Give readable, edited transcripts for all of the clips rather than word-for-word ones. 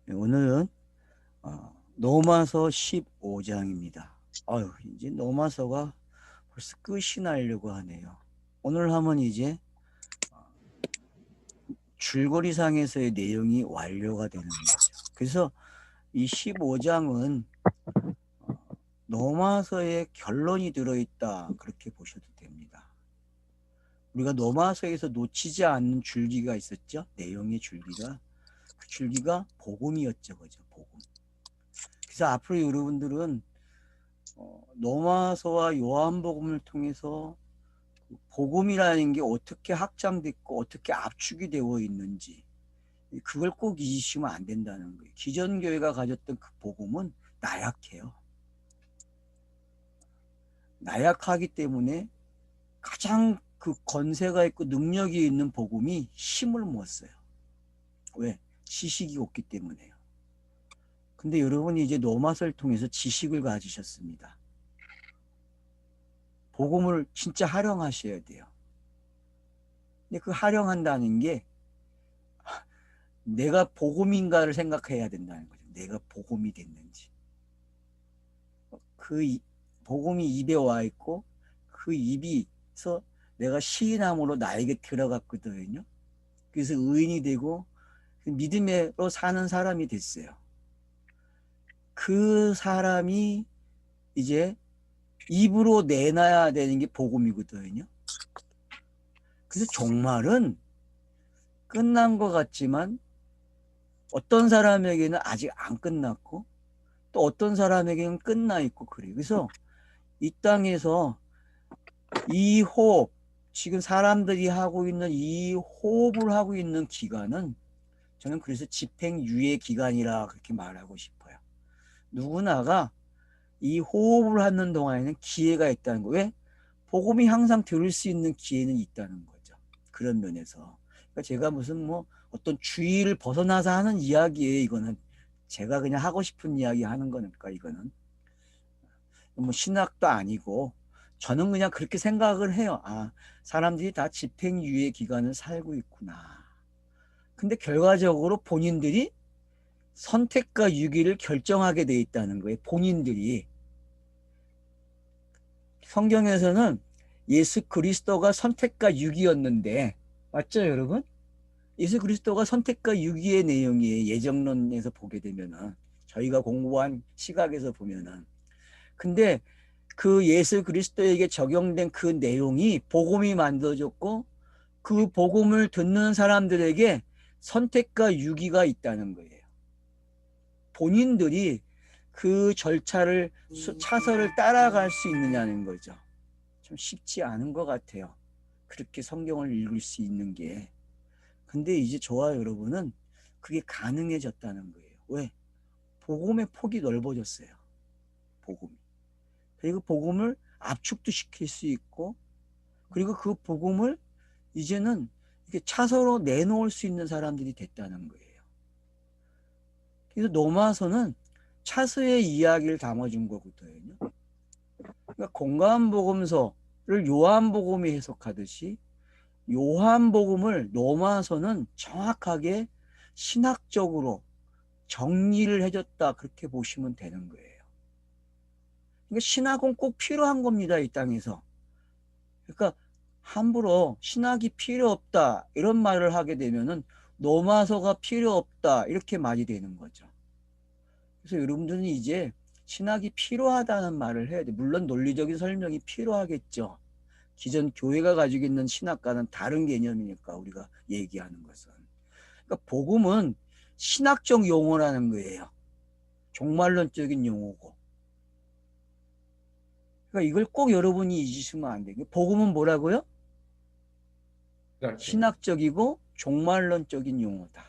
오늘은 로마서 15장입니다. 이제 로마서가 벌써 끝이 나려고 하네요. 오늘 하면 이제 줄거리상에서의 내용이 완료가 되는 거죠. 그래서 이 15장은 로마서의 결론이 들어있다, 그렇게 보셔도 됩니다. 우리가 로마서에서 놓치지 않는 줄기가 있었죠. 내용의 줄기가. 그 줄기가 복음이었죠. 그죠? 복음. 그래서 앞으로 여러분들은 로마서와 요한복음을 통해서 복음이라는 게 어떻게 확장됐고 어떻게 압축이 되어 있는지, 그걸 꼭 잊으시면 안 된다는 거예요. 기존 교회가 가졌던 그 복음은 나약해요. 나약하기 때문에 가장 그 건세가 있고 능력이 있는 복음이 힘을 못 써요. 왜? 지식이 없기 때문에요. 근데 여러분이 이제 로마서를 통해서 지식을 가지셨습니다. 복음을 진짜 활용하셔야 돼요. 근데 그 활용한다는 게 내가 복음인가를 생각해야 된다는 거죠. 내가 복음이 됐는지. 그 복음이 입에 와 있고 그 입이서 내가 시인함으로 나에게 들어갔거든요. 그래서 의인이 되고 믿음으로 사는 사람이 됐어요. 그 사람이 이제 입으로 내놔야 되는 게 복음이거든요. 그래서 종말은 끝난 것 같지만 어떤 사람에게는 아직 안 끝났고 또 어떤 사람에게는 끝나 있고 그래요. 그래서 이 땅에서 이 호흡, 지금 사람들이 하고 있는 이 호흡을 하고 있는 기간은 저는 그래서 집행유예 기간이라 그렇게 말하고 싶어요. 누구나가 이 호흡을 하는 동안에는 기회가 있다는 거. 왜? 복음이 항상 들을 수 있는 기회는 있다는 거죠. 그런 면에서. 그러니까 제가 무슨 뭐 어떤 주의를 벗어나서 하는 이야기예요. 이거는 제가 그냥 하고 싶은 이야기 하는 거니까 이거는 뭐 신학도 아니고 저는 그냥 그렇게 생각을 해요. 사람들이 다 집행유예 기간을 살고 있구나. 근데 결과적으로 본인들이 선택과 유기를 결정하게 돼 있다는 거예요. 본인들이. 성경에서는 예수 그리스도가 선택과 유기였는데, 맞죠, 여러분? 예수 그리스도가 선택과 유기의 내용이에요. 예정론에서 보게 되면은. 저희가 공부한 시각에서 보면은. 근데 그 예수 그리스도에게 적용된 그 내용이 복음이 만들어졌고 그 복음을 듣는 사람들에게 선택과 유기가 있다는 거예요. 본인들이 그 절차를 차서를 따라갈 수 있느냐는 거죠. 좀 쉽지 않은 것 같아요. 그렇게 성경을 읽을 수 있는 게. 근데 이제 저와 여러분은 그게 가능해졌다는 거예요. 왜? 복음의 폭이 넓어졌어요. 복음이. 그리고 복음을 압축도 시킬 수 있고 그리고 그 복음을 이제는 이렇게 차서로 내놓을 수 있는 사람들이 됐다는 거예요. 그래서 로마서는 차서의 이야기를 담아준 거거든요. 그러니까 공간복음서를 요한복음이 해석하듯이 요한복음을 로마서는 정확하게 신학적으로 정리를 해줬다, 그렇게 보시면 되는 거예요. 그러니까 신학은 꼭 필요한 겁니다, 이 땅에서. 그러니까 함부로 신학이 필요 없다 이런 말을 하게 되면은 로마서가 필요 없다 이렇게 말이 되는 거죠. 그래서 여러분들은 이제 신학이 필요하다는 말을 해야 돼. 물론 논리적인 설명이 필요하겠죠. 기존 교회가 가지고 있는 신학과는 다른 개념이니까 우리가 얘기하는 것은. 그러니까 복음은 신학적 용어라는 거예요. 종말론적인 용어고. 그러니까 이걸 꼭 여러분이 잊으시면 안 돼요. 복음은 뭐라고요? 신학적인. 신학적이고 종말론적인 용어다.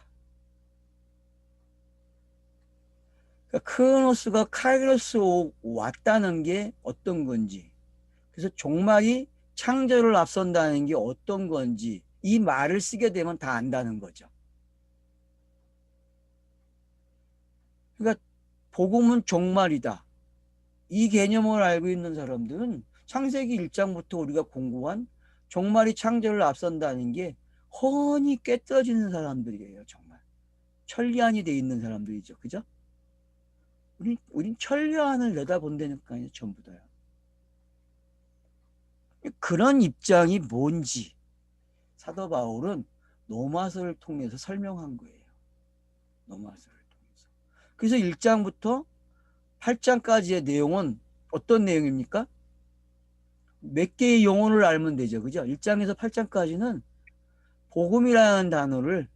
그러니까 크로노스가 카이로스 왔다는 게 어떤 건지, 그래서 종말이 창조를 앞선다는 게 어떤 건지 이 말을 쓰게 되면 다 안다는 거죠. 그러니까 복음은 종말이다. 이 개념을 알고 있는 사람들은 창세기 1장부터 우리가 공부한 종말이 창조를 앞선다는 게 훤히 꿰떠지는 사람들이에요. 정말. 천리안이 돼 있는 사람들이죠. 그죠? 우린 천리안을 내다본다니까요. 전부 다요. 그런 입장이 뭔지 사도 바울은 로마서를 통해서 설명한 거예요. 로마서를 통해서. 그래서 1장부터 8장까지의 내용은 어떤 내용입니까? 몇 개의 용어를 알면 되죠. 그죠? 1장에서 8장까지는 복음이라는 단어를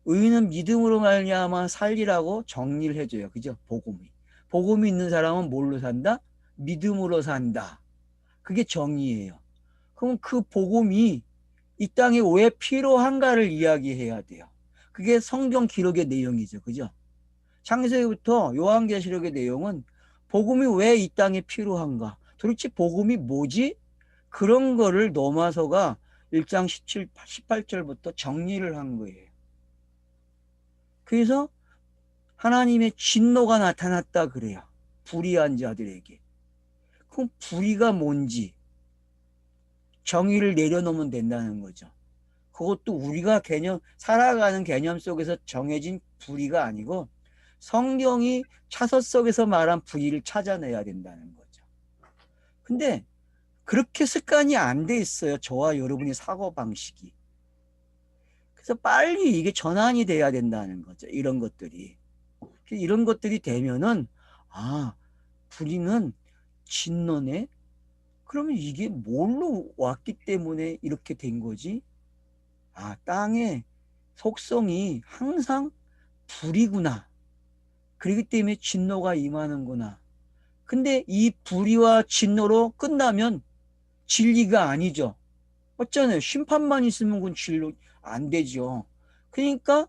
의인은 믿음으로 말미암아 살리라고 정리를 해줘요. 그죠? 복음이 있는 사람은 뭘로 산다? 믿음으로 산다. 그게 정의예요. 그럼 그 복음이 이 땅에 왜 필요한가를 이야기해야 돼요. 그게 성경 기록의 내용이죠. 그죠? 창세기부터 요한계시록의 내용은 복음이 왜 이 땅에 필요한가? 도대체 복음이 뭐지? 그런 거를 로마서가 1장 17, 18절부터 정리를 한 거예요. 그래서 하나님의 진노가 나타났다 그래요. 불의한 자들에게. 그럼 불의가 뭔지 정의를 내려놓으면 된다는 거죠. 그것도 우리가 살아가는 개념 속에서 정해진 불의가 아니고 성경이 차서 속에서 말한 불의를 찾아내야 된다는 거죠. 근데 그렇게 습관이 안 돼 있어요. 저와 여러분의 사고방식이. 그래서 빨리 이게 전환이 돼야 된다는 거죠. 이런 것들이. 이런 것들이 되면은, 아, 불의는 진노네? 그러면 이게 뭘로 왔기 때문에 이렇게 된 거지? 아, 땅의 속성이 항상 불이구나. 그렇기 때문에 진노가 임하는구나. 근데 이 불의와 진노로 끝나면 진리가 아니죠. 맞잖아요. 심판만 있으면 그건 진로 안 되죠. 그러니까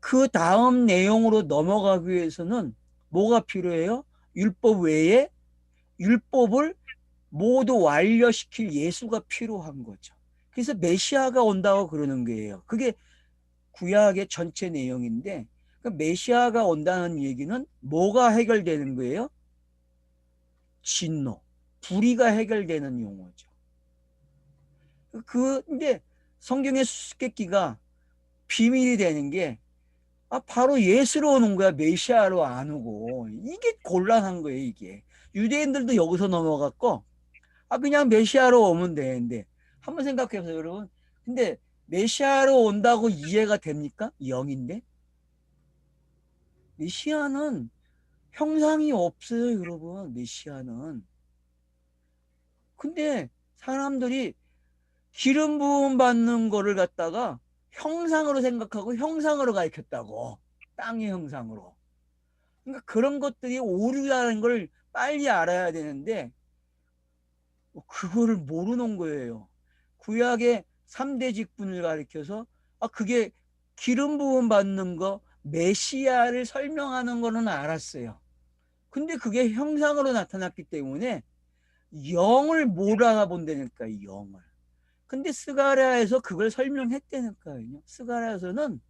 그 다음 내용으로 넘어가기 위해서는 뭐가 필요해요? 율법 외에 율법을 모두 완료시킬 예수가 필요한 거죠. 그래서 메시아가 온다고 그러는 거예요. 그게 구약의 전체 내용인데 그 메시아가 온다는 얘기는 뭐가 해결되는 거예요? 진노, 불의가 해결되는 용어죠. 근데 성경의 수수께끼가 비밀이 되는 게 바로 예수로 오는 거야. 메시아로 안 오고. 이게 곤란한 거예요, 이게. 유대인들도 여기서 넘어갔고 그냥 메시아로 오면 되는데 한번 생각해 보세요, 여러분. 근데 메시아로 온다고 이해가 됩니까? 영인데 메시아는 형상이 없어요, 여러분. 메시아는. 근데 사람들이 기름 부음 받는 거를 갖다가 형상으로 생각하고 형상으로 가르쳤다고. 땅의 형상으로. 그러니까 그런 것들이 오류라는 걸 빨리 알아야 되는데 그거를 모르는 거예요. 구약의 3대 직분을 가리켜서 그게 기름 부음 받는 거 메시아를 설명하는 거는 알았어요. 근데 그게 형상으로 나타났기 때문에 영을 못 알아본다니까, 영을. 근데 스가랴에서 그걸 설명했다니까요. 스가랴에서는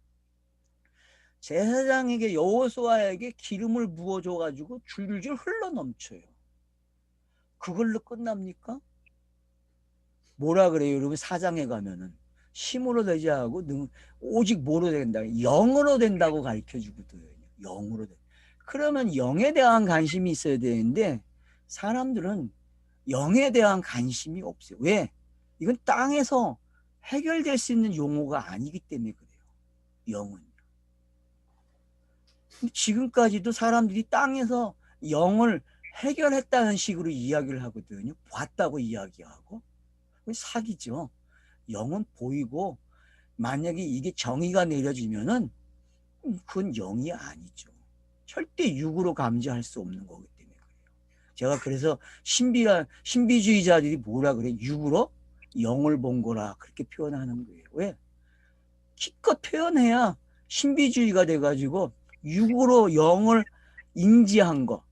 제사장에게 여호수아에게 기름을 부어줘 가지고 줄줄 흘러 넘쳐요. 그걸로 끝납니까? 뭐라 그래요, 여러분? 사장에 가면은 힘으로 되지 않고 오직 뭐로 된다? 영으로 된다고 가르쳐 주거든요. 영으로 돼. 그러면 영에 대한 관심이 있어야 되는데 사람들은 영에 대한 관심이 없어요. 왜? 이건 땅에서 해결될 수 있는 용어가 아니기 때문에 그래요. 영은. 지금까지도 사람들이 땅에서 영을 해결했다는 식으로 이야기를 하거든요. 봤다고 이야기하고. 사기죠. 영은 보이고 만약에 이게 정의가 내려지면은 그건 영이 아니죠. 절대 육으로 감지할 수 없는 거기 때문에 그래요. 제가 그래서 신비주의자들이 뭐라 그래? 육으로 영을 본 거라 그렇게 표현하는 거예요. 왜? 기껏 표현해야 신비주의가 돼가지고 육으로 영을 인지한 거.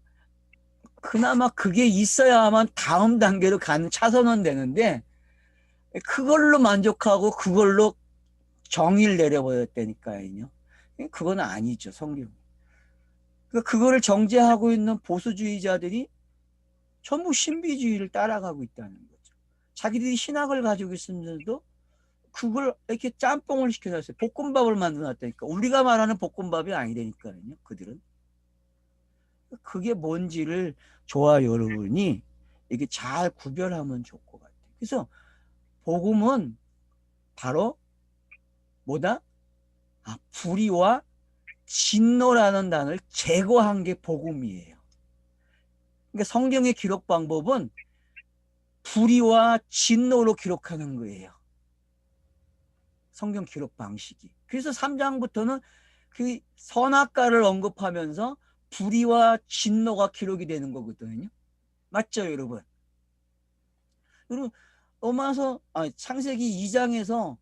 그나마 그게 있어야만 다음 단계로 가는 차선은 되는데 그걸로 만족하고 그걸로 정의를 내려버렸다니까요. 그건 아니죠, 성경. 그거를 정죄하고 있는 보수주의자들이 전부 신비주의를 따라가고 있다는 거죠. 자기들이 신학을 가지고 있으면서도 그걸 이렇게 짬뽕을 시켜놨어요. 볶음밥을 만들어놨다니까. 우리가 말하는 볶음밥이 아니라니까요. 그들은. 그게 뭔지를 저와 여러분이 이게 잘 구별하면 좋을 것 같아요. 그래서 복음은 바로 뭐다? 불의와 진노라는 단어를 제거한 게 복음이에요. 그러니까 성경의 기록 방법은 불의와 진노로 기록하는 거예요. 성경 기록 방식이. 그래서 3장부터는 그 선악과를 언급하면서 불의와 진노가 기록이 되는 거거든요. 맞죠, 여러분? 그리고 창세기 2장에서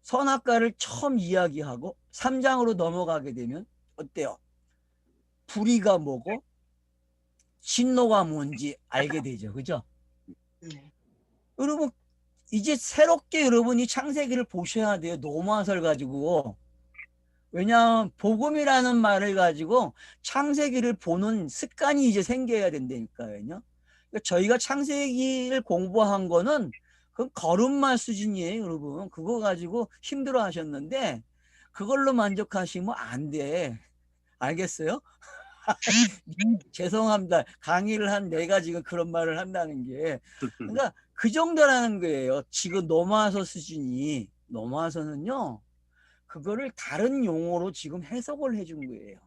선악과를 처음 이야기하고 3장으로 넘어가게 되면 어때요? 불의가 뭐고 진노가 뭔지 알게 되죠. 그죠? 네. 여러분, 이제 새롭게 여러분이 창세기를 보셔야 돼요. 노마설 가지고. 왜냐하면 복음이라는 말을 가지고 창세기를 보는 습관이 이제 생겨야 된다니까요. 그러니까 저희가 창세기를 공부한 거는 그 걸음마 수준이에요, 여러분. 그거 가지고 힘들어 하셨는데 그걸로 만족하시면 안 돼. 알겠어요? 죄송합니다. 강의를 한 내가 지금 그런 말을 한다는 게. 그러니까 그 정도라는 거예요. 지금 노마서 수준이. 노마서는요. 그거를 다른 용어로 지금 해석을 해준 거예요.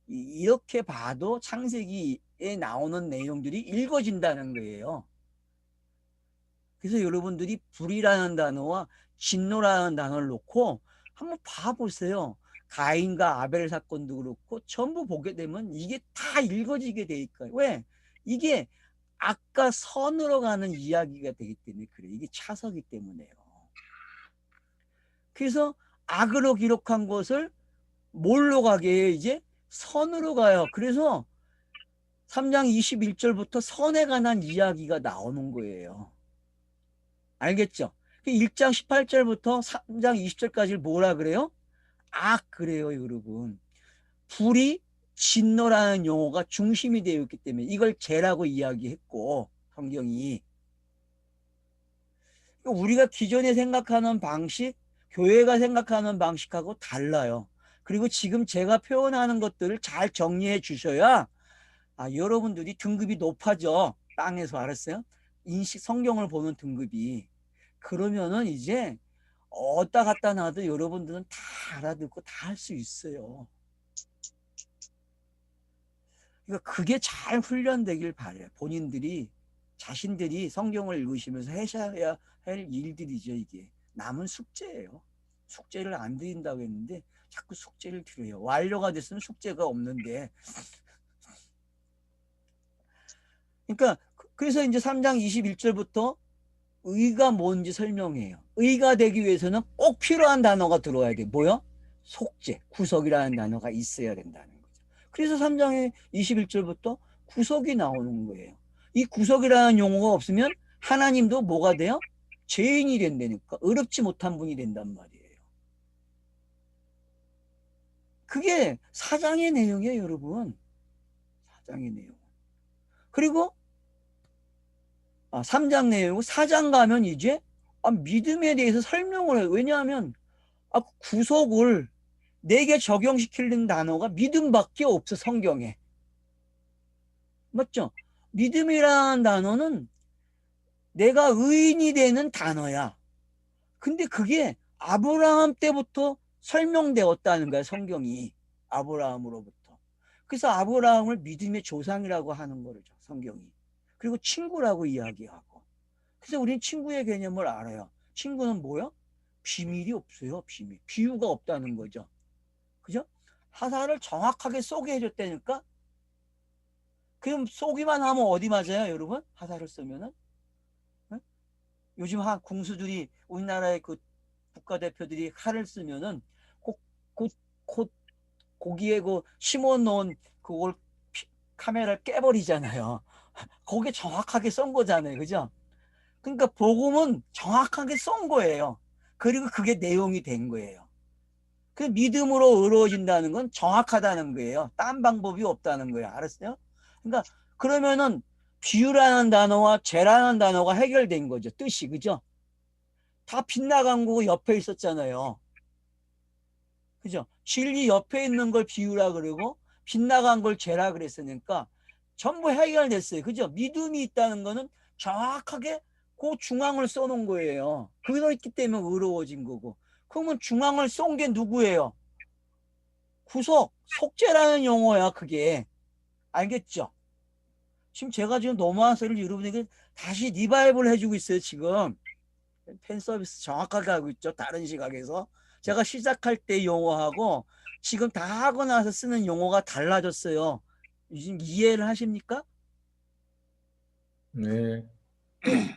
이렇게 봐도 창세기에 나오는 내용들이 읽어진다는 거예요. 그래서 여러분들이 불이라는 단어와 진노라는 단어를 놓고 한번 봐보세요. 가인과 아벨 사건도 그렇고 전부 보게 되면 이게 다 읽어지게 돼 있어요. 왜? 이게 악과 선으로 가는 이야기가 되기 때문에 그래요. 이게 차서기 때문에요. 그래서 악으로 기록한 것을 뭘로 가게 해요? 이제 선으로 가요. 그래서 3장 21절부터 선에 관한 이야기가 나오는 거예요. 알겠죠? 1장 18절부터 3장 20절까지 뭐라 그래요? 그래요, 여러분. 불이 진노라는 용어가 중심이 되어 있기 때문에 이걸 죄라고 이야기했고, 성경이. 우리가 기존에 생각하는 방식, 교회가 생각하는 방식하고 달라요. 그리고 지금 제가 표현하는 것들을 잘 정리해 주셔야 여러분들이 등급이 높아져. 땅에서 알았어요? 성경을 보는 등급이. 그러면은 이제 어디다 갖다 놔도 여러분들은 다 알아듣고 다 할 수 있어요. 그러니까 그게 잘 훈련되길 바래요. 본인들이 자신들이 성경을 읽으시면서 하셔야 할 일들이죠. 이게 남은 숙제예요. 숙제를 안 드린다고 했는데 자꾸 숙제를 드려요. 완료가 됐으면 숙제가 없는데. 그러니까 그래서 이제 3장 21절부터 의가 뭔지 설명해요. 의가 되기 위해서는 꼭 필요한 단어가 들어와야 돼. 뭐요? 속죄, 구속이라는 단어가 있어야 된다는 거죠. 그래서 3장의 21절부터 구속이 나오는 거예요. 이 구속이라는 용어가 없으면 하나님도 뭐가 돼요? 죄인이 된다니까. 의롭지 못한 분이 된단 말이에요. 그게 4장의 내용이에요, 여러분. 4장의 내용. 그리고 3장 내용, 4장 가면 이제 믿음에 대해서 설명을 해요. 왜냐하면 구속을 내게 적용시키는 단어가 믿음밖에 없어, 성경에. 맞죠? 믿음이라는 단어는 내가 의인이 되는 단어야. 근데 그게 아브라함 때부터 설명되었다는 거야, 성경이. 아브라함으로부터. 그래서 아브라함을 믿음의 조상이라고 하는 거죠, 성경이. 그리고 친구라고 이야기하고. 그래서 우리는 친구의 개념을 알아요. 친구는 뭐야? 비밀이 없어요, 비밀. 비유가 없다는 거죠. 그죠? 하사를 정확하게 쏘게 해줬다니까? 그럼 쏘기만 하면 어디 맞아요, 여러분? 하사를 쏘면은? 네? 요즘 궁수들이, 우리나라의 그 국가대표들이 칼을 쓰면은 고기에 그 심어놓은 그걸 카메라를 깨버리잖아요. 거기에 정확하게 쏜 거잖아요. 그죠? 그러니까 복음은 정확하게 쏜 거예요. 그리고 그게 내용이 된 거예요. 그 믿음으로 의로워진다는 건 정확하다는 거예요. 딴 방법이 없다는 거예요. 알았어요? 그러니까 그러면은 비유라는 단어와 죄라는 단어가 해결된 거죠. 뜻이. 그죠? 다 빗나간 거고 옆에 있었잖아요. 그죠? 진리 옆에 있는 걸 비유라 그러고 빗나간 걸 죄라 그랬으니까 전부 해결됐어요. 그죠? 믿음이 있다는 거는 정확하게 그 중앙을 써놓은 거예요. 그거 있기 때문에 의로워진 거고. 그러면 중앙을 쏜 게 누구예요? 구속, 속죄라는 용어야, 그게. 알겠죠? 지금 제가 지금 너무한 소리를 여러분에게 다시 리바이벌 해주고 있어요, 지금. 팬 서비스 정확하게 하고 있죠, 다른 시각에서. 제가 시작할 때 용어하고 지금 다 하고 나서 쓰는 용어가 달라졌어요. 지금 이해를 하십니까? 네.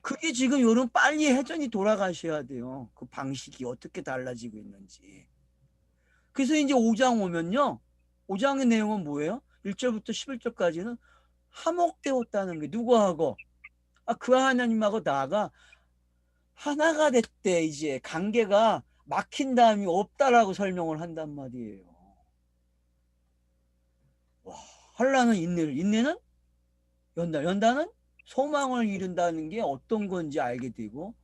그게 지금 여러분 빨리 회전이 돌아가셔야 돼요. 그 방식이 어떻게 달라지고 있는지. 그래서 이제 5장 오면요. 5장의 내용은 뭐예요? 1절부터 11절까지는 화목되었다는 게 누구하고? 그 하나님하고 나가 하나가 됐대. 이제 관계가 막힌 다음이 없다라고 설명을 한단 말이에요. 와, 한란은 인내를, 인내는 연다, 연다는 소망을 이룬다는 게 어떤 건지 알게 되고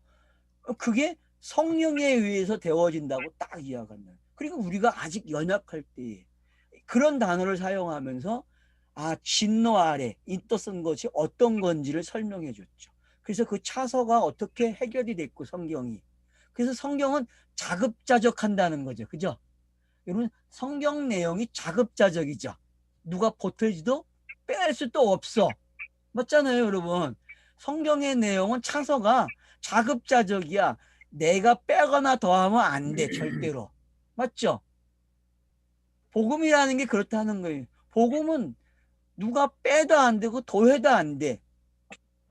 그게 성령에 의해서 되어진다고 딱 이야기한다. 그리고 우리가 아직 연약할 때 그런 단어를 사용하면서 진노 아래 인도 쓴 것이 어떤 건지를 설명해 줬죠. 그래서 그 차서가 어떻게 해결이 됐고 성경이. 그래서 성경은 자급자족한다는 거죠. 그죠? 여러분 성경 내용이 자급자족이죠. 누가 보태지도 뺄 수도 없어. 맞잖아요, 여러분. 성경의 내용은 차서가 자급자족이야. 내가 빼거나 더하면 안 돼, 절대로. 맞죠? 복음이라는 게 그렇다는 거예요. 복음은 누가 빼도 안 되고 더해도 안 돼.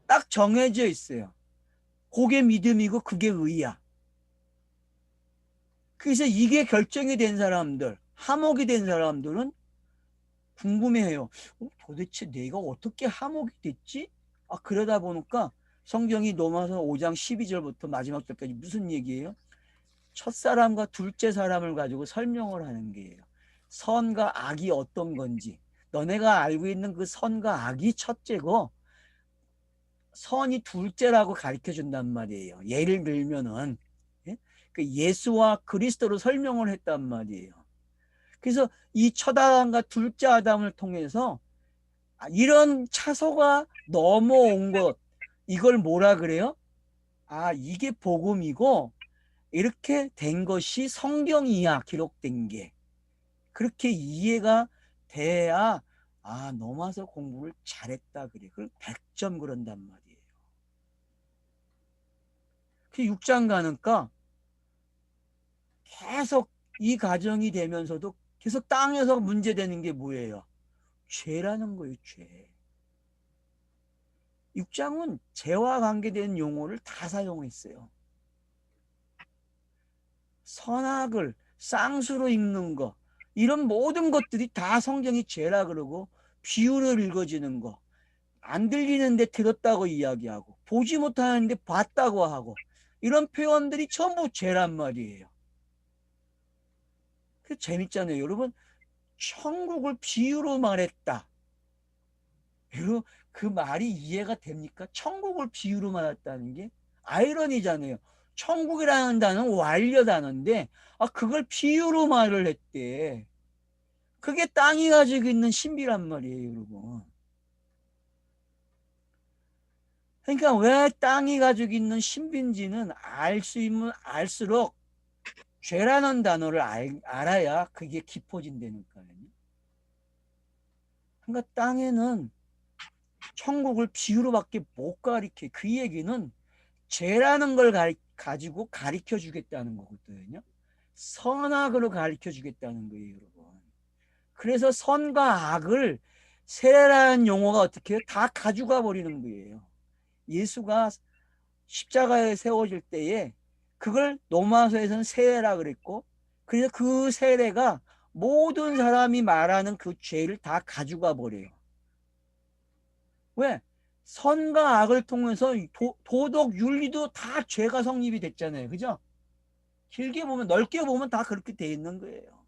딱 정해져 있어요. 그게 믿음이고 그게 의야. 그래서 이게 결정이 된 사람들, 하목이 된 사람들은 궁금해해요. 도대체 내가 어떻게 하목이 됐지? 그러다 보니까 성경이 로마서 5장 12절부터 마지막 절까지 무슨 얘기예요? 첫사람과 둘째 사람을 가지고 설명을 하는 게예요. 선과 악이 어떤 건지. 너네가 알고 있는 그 선과 악이 첫째고 선이 둘째라고 가르쳐 준단 말이에요. 예를 들면은 그 예수와 그리스도로 설명을 했단 말이에요. 그래서 이 첫 아담과 둘째 아담을 통해서 이런 차소가 넘어온 것 이걸 뭐라 그래요? 이게 복음이고 이렇게 된 것이 성경이야. 기록된 게. 그렇게 이해가 돼야 넘어서 공부를 잘했다 그래. 그걸 100점 그런단 말이에요. 그 6장 가니까 계속 이 과정이 되면서도 계속 땅에서 문제되는 게 뭐예요? 죄라는 거예요. 죄. 6장은 죄와 관계된 용어를 다 사용했어요. 선악을 쌍수로 읽는 거 이런 모든 것들이 다 성경이 죄라 그러고 비유를 읽어지는 거 안 들리는데 들었다고 이야기하고 보지 못하는데 봤다고 하고 이런 표현들이 전부 죄란 말이에요. 그 재밌잖아요. 여러분 천국을 비유로 말했다. 여러분 그 말이 이해가 됩니까? 천국을 비유로 말했다는 게 아이러니잖아요. 천국이라는 단어는 완료 단어인데 그걸 비유로 말을 했대. 그게 땅이 가지고 있는 신비란 말이에요, 여러분. 그러니까 왜 땅이 가지고 있는 신비인지는 알 수 있으면 알수록 죄라는 단어를 알아야 그게 깊어진다니까요. 그러니까 땅에는 천국을 비유로밖에 못 가리켜. 그 얘기는 죄라는 걸 가지고 가르쳐 주겠다는 거거든요. 선악으로 가르쳐 주겠다는 거예요, 여러분. 그래서 선과 악을 세례라는 용어가 어떻게 해요? 다 가져가 버리는 거예요. 예수가 십자가에 세워질 때에 그걸 로마서에서는 세례라 그랬고 그래서 그 세례가 모든 사람이 말하는 그 죄를 다 가져가 버려요. 왜? 선과 악을 통해서 도덕 윤리도 다 죄가 성립이 됐잖아요. 그죠? 길게 보면 넓게 보면 다 그렇게 돼 있는 거예요.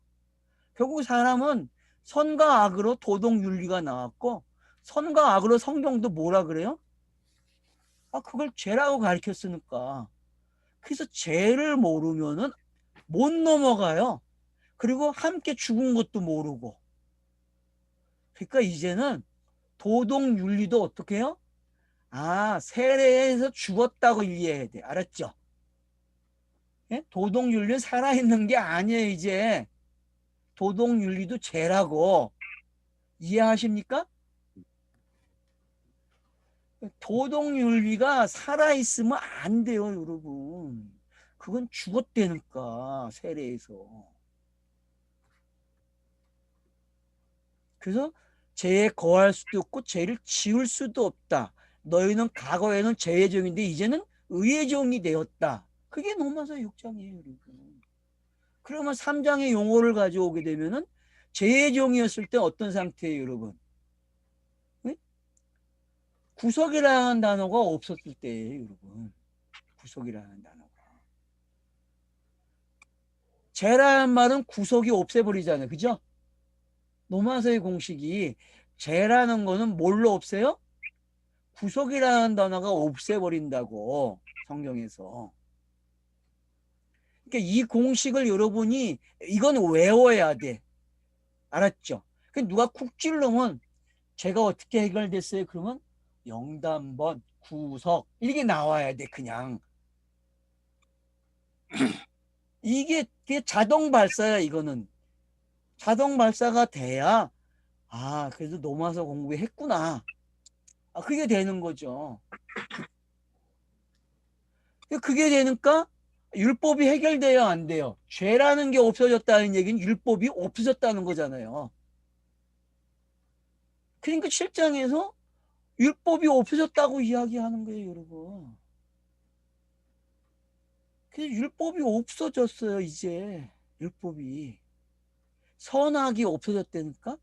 결국 사람은 선과 악으로 도덕 윤리가 나왔고 선과 악으로 성경도 뭐라 그래요? 그걸 죄라고 가르쳤으니까 그래서 죄를 모르면은 못 넘어가요. 그리고 함께 죽은 것도 모르고. 그러니까 이제는 도덕윤리도 어떻게 해요? 아, 세례에서 죽었다고 이해해야 돼. 알았죠? 예? 도덕윤리는 살아있는 게 아니에요, 이제. 도덕윤리도 죄라고. 이해하십니까? 도덕윤리가 살아있으면 안 돼요, 여러분. 그건 죽었다니까, 세례에서. 그래서 죄에 거할 수도 없고 죄를 지을 수도 없다. 너희는 과거에는 죄의 종인데 이제는 의의 종이 되었다. 그게 로마서 6장이에요, 여러분. 그러면 3장의 용어를 가져오게 되면은 죄의 종이었을 때 어떤 상태예요, 여러분? 네? 구속이라는 단어가 없었을 때예요, 여러분. 구속이라는 단어가. 죄라는 말은 구속이 없애버리잖아요. 그죠? 로마서의 공식이 죄라는 거는 뭘로 없애요? 구속이라는 단어가 없애버린다고 성경에서. 그러니까 이 공식을 여러분이 이건 외워야 돼. 알았죠? 누가 쿡 찔러면 죄가 어떻게 해결됐어요? 그러면 영단번, 구속 이게 나와야 돼. 그냥 이게 자동 발사야. 이거는 자동 발사가 돼야 아 그래도 로마서 공부했구나. 아, 그게 되는 거죠. 그게 되니까 율법이 해결돼야 안 돼요. 죄라는 게 없어졌다는 얘기는 율법이 없어졌다는 거잖아요. 그러니까 7장에서 율법이 없어졌다고 이야기하는 거예요, 여러분. 그래서 율법이 없어졌어요, 이제. 율법이. 선악이 없어졌다니까?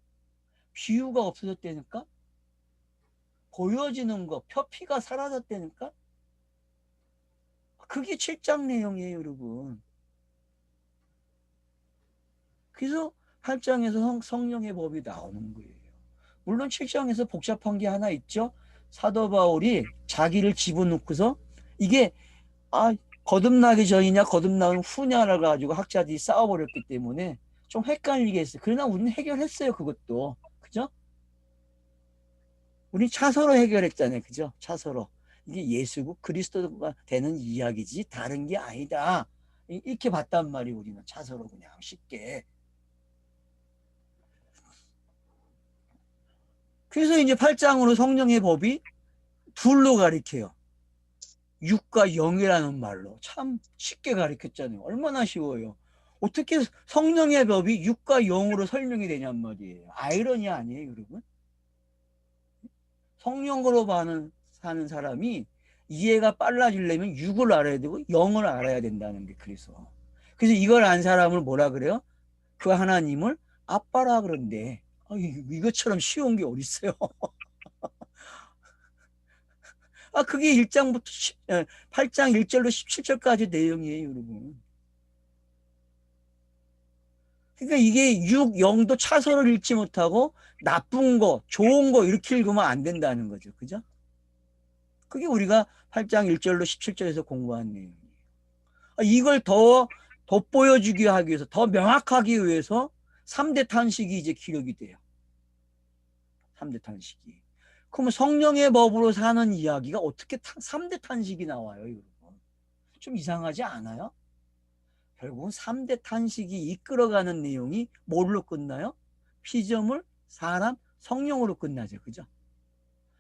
비유가 없어졌다니까? 보여지는 거, 표피가 사라졌다니까? 그게 7장 내용이에요, 여러분. 그래서 8장에서 성령의 법이 나오는 거예요. 물론 7장에서 복잡한 게 하나 있죠. 사도 바울이 자기를 집어넣고서 이게 아 거듭나기 전이냐 거듭나는 후냐를 가지고 학자들이 싸워버렸기 때문에 좀 헷갈리게 했어요. 그러나 우리는 해결했어요. 그것도. 그죠? 우리 차서로 해결했잖아요. 그죠? 차서로. 이게 예수고 그리스도가 되는 이야기지 다른 게 아니다. 이렇게 봤단 말이에요. 우리는 차서로 그냥 쉽게. 그래서 이제 8장으로 성령의 법이 둘로 가리켜요. 6과 0이라는 말로 참 쉽게 가르쳤잖아요. 얼마나 쉬워요. 어떻게 성령의 법이 6과 0으로 설명이 되냔 말이에요. 아이러니 아니에요, 여러분? 성령으로 사는 사람이 이해가 빨라지려면 6을 알아야 되고 0을 알아야 된다는 게 그래서. 그래서 이걸 안 사람을 뭐라 그래요? 그 하나님을 아빠라 그런데 이것처럼 쉬운 게 어딨어요. 아, 그게 1장부터 8장 1절로 17절까지 내용이에요, 여러분. 그러니까 이게 6, 0도 차선을 읽지 못하고 나쁜 거, 좋은 거 이렇게 읽으면 안 된다는 거죠. 그죠? 그게 우리가 8장 1절로 17절에서 공부한 내용이에요. 이걸 더 돋보여주기 하기 위해서, 더 명확하기 위해서 3대 탄식이 이제 기록이 돼요. 3대 탄식이. 그러면 성령의 법으로 사는 이야기가 어떻게 3대 탄식이 나와요, 여러분? 좀 이상하지 않아요? 결국은 3대 탄식이 이끌어가는 내용이 뭘로 끝나요? 피조물, 사람, 성령으로 끝나죠. 그죠?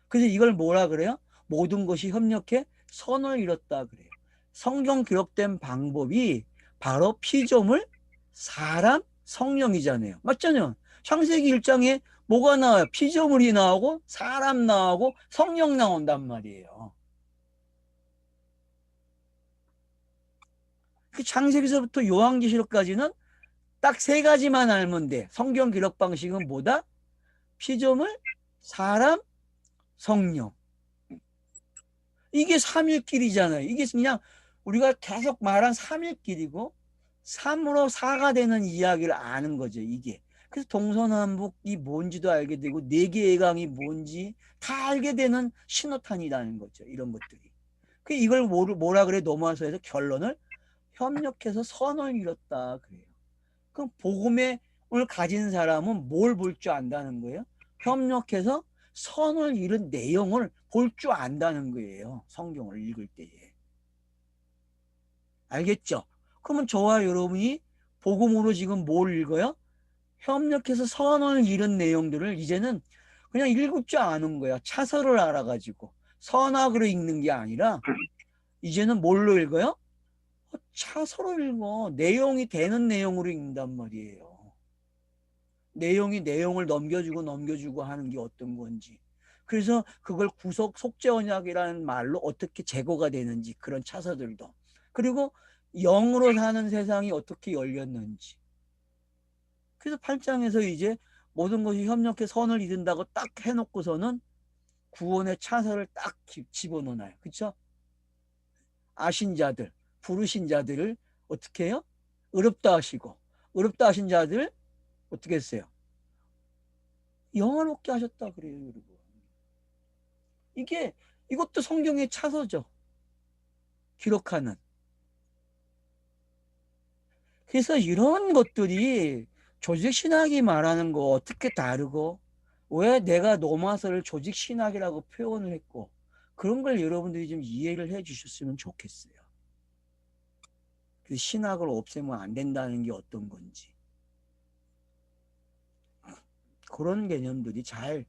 그래서 이걸 뭐라 그래요? 모든 것이 협력해 선을 이뤘다 그래요. 성경 기록된 방법이 바로 피조물, 사람, 성령이잖아요. 맞잖아요. 창세기 1장에 뭐가 나와요? 피조물이 나오고 사람 나오고 성령 나온단 말이에요. 그 창세기서부터 요한계시록까지는 딱 세 가지만 알면 돼. 성경 기록 방식은 뭐다? 피조물, 사람, 성령. 이게 삼일길이잖아요. 이게 그냥 우리가 계속 말한 삼일길이고 3으로 4가 되는 이야기를 아는 거죠. 이게. 그래서 동서남북이 뭔지도 알게 되고 네 개의 강이 뭔지 다 알게 되는 신호탄이라는 거죠. 이런 것들이. 이걸 뭐라 그래? 로마서에서 결론을 협력해서 선을 이뤘다 그래요. 그럼 복음을 가진 사람은 뭘 볼 줄 안다는 거예요? 협력해서 선을 이룬 내용을 볼 줄 안다는 거예요. 성경을 읽을 때에. 알겠죠? 그러면 저와 여러분이 복음으로 지금 뭘 읽어요? 협력해서 선을 이룬 내용들을 이제는 그냥 읽을 줄 아는 거야. 차서를 알아가지고. 선악으로 읽는 게 아니라 이제는 뭘로 읽어요? 차서로 읽어. 내용이 되는 내용으로 읽는단 말이에요. 내용이 내용을 넘겨주고 하는 게 어떤 건지. 그래서 그걸 구속 속죄 언약이라는 말로 어떻게 제거가 되는지, 그런 차서들도. 그리고 영으로 사는 세상이 어떻게 열렸는지. 그래서 8장에서 이제 모든 것이 협력해 선을 이룬다고 딱 해놓고서는 구원의 차서를 딱 집어넣어요. 그렇죠? 아신 자들, 부르신 자들을 어떻게 해요? 의롭다 하시고, 의롭다 하신 자들 어떻게 했어요? 영화롭게 하셨다 그래요, 여러분. 이것도 성경의 차서죠. 기록하는. 그래서 이런 것들이 조직신학이 말하는 거 어떻게 다르고, 왜 내가 로마서를 조직신학이라고 표현을 했고, 그런 걸 여러분들이 좀 이해를 해 주셨으면 좋겠어요. 그 신학을 없애면 안 된다는 게 어떤 건지. 그런 개념들이 잘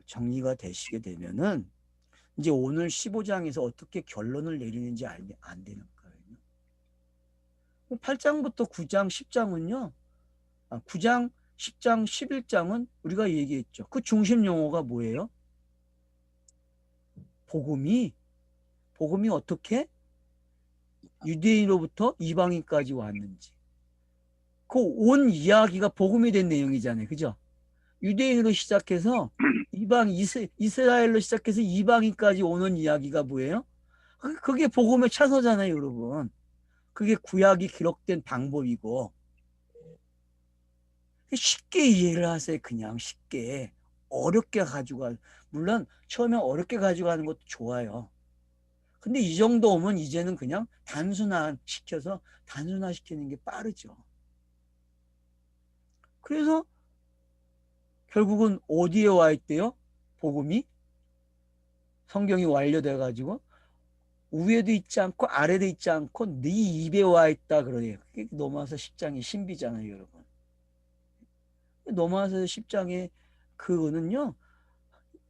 정리가 되시게 되면은 이제 오늘 15장에서 어떻게 결론을 내리는지 안 되는 거예요. 8장부터 9장, 10장은요. 9장, 10장, 11장은 우리가 얘기했죠. 그 중심 용어가 뭐예요? 복음이 어떻게 유대인으로부터 이방인까지 왔는지. 그 온 이야기가 복음이 된 내용이잖아요. 그죠? 유대인으로 시작해서 이스라엘로 시작해서 이방인까지 오는 이야기가 뭐예요? 그게 복음의 차서잖아요, 여러분. 그게 구약이 기록된 방법이고. 쉽게 이해를 하세요. 그냥 쉽게. 어렵게 가지고 물론 처음에 어렵게 가져가는 것도 좋아요. 근데 이 정도 오면 이제는 그냥 단순화시키는 게 빠르죠. 그래서 결국은 어디에 와 있대요? 복음이? 성경이 완료돼 가지고 위에도 있지 않고 아래도 있지 않고 네 입에 와 있다 그러네요. 그게 로마서 10장의 신비잖아요, 여러분. 로마서 10장의 그거는요.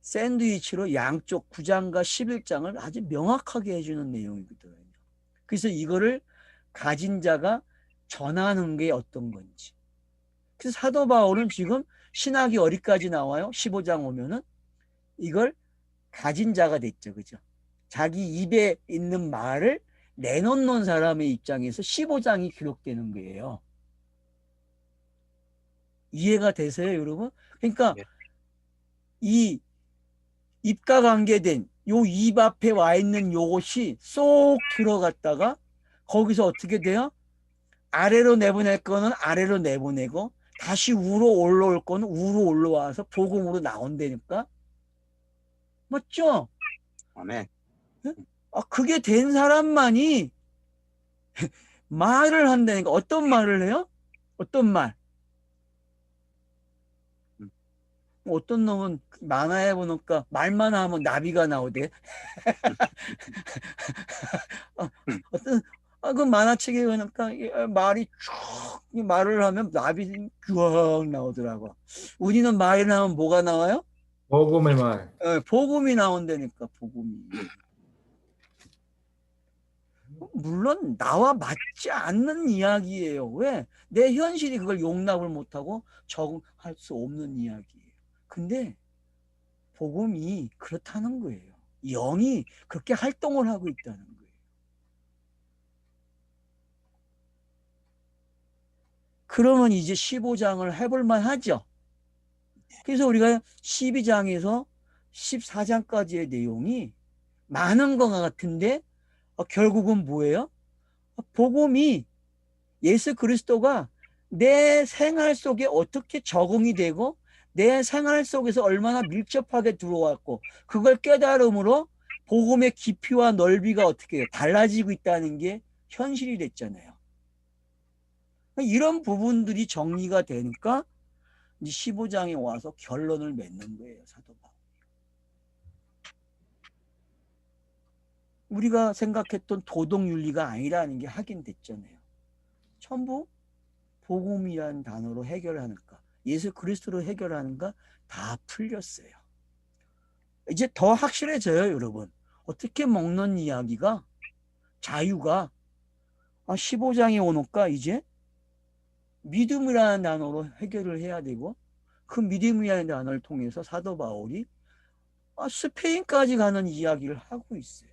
샌드위치로 양쪽 9장과 11장을 아주 명확하게 해주는 내용이거든요. 그래서 이거를 가진 자가 전하는 게 어떤 건지. 그래서 사도 바울은 지금 신학이 어디까지 나와요? 15장 오면은 이걸 가진 자가 됐죠. 그죠? 자기 입에 있는 말을 내놓는 사람의 입장에서 15장이 기록되는 거예요. 이해가 되세요, 여러분? 그러니까 네. 이 입과 관계된 요 입 앞에 와 있는 요것이 쏙 들어갔다가 거기서 어떻게 돼요? 아래로 내보낼 거는 아래로 내보내고 다시 우로 올라올 거는 우로 올라와서 복음으로 나온다니까. 맞죠? 아멘. 그게 된 사람만이 말을 한다니까. 어떤 말을 해요? 어떤 말? 어떤 놈은 만화에 보니까 말만 하면 나비가 나오대. 어떤 그 만화책에 보니까 말이 쭉 말을 하면 나비 쭉 나오더라고. 우리는 말이 나오면 뭐가 나와요? 복음의 말. 복음이 나온다니까. 복음이. 물론 나와 맞지 않는 이야기예요. 왜? 내 현실이 그걸 용납을 못하고 적응할 수 없는 이야기예요. 근데 복음이 그렇다는 거예요. 영이 그렇게 활동을 하고 있다는 거예요. 그러면 이제 15장을 해볼만 하죠. 그래서 우리가 12장에서 14장까지의 내용이 많은 것 같은데 결국은 뭐예요? 복음이 예수 그리스도가 내 생활 속에 어떻게 적응이 되고 내 생활 속에서 얼마나 밀접하게 들어왔고 그걸 깨달음으로 복음의 깊이와 넓이가 어떻게 해요? 달라지고 있다는 게 현실이 됐잖아요. 이런 부분들이 정리가 되니까 이제 15장에 와서 결론을 맺는 거예요, 사도 바울. 우리가 생각했던 도덕윤리가 아니라는 게 확인됐잖아요. 전부 복음이라는 단어로 해결하는가, 예수 그리스도로 해결하는가, 다 풀렸어요. 이제 더 확실해져요, 여러분. 어떻게 먹는 이야기가, 자유가 15장에 오니까 이제 믿음이라는 단어로 해결을 해야 되고, 그 믿음이라는 단어를 통해서 사도 바울이 스페인까지 가는 이야기를 하고 있어요.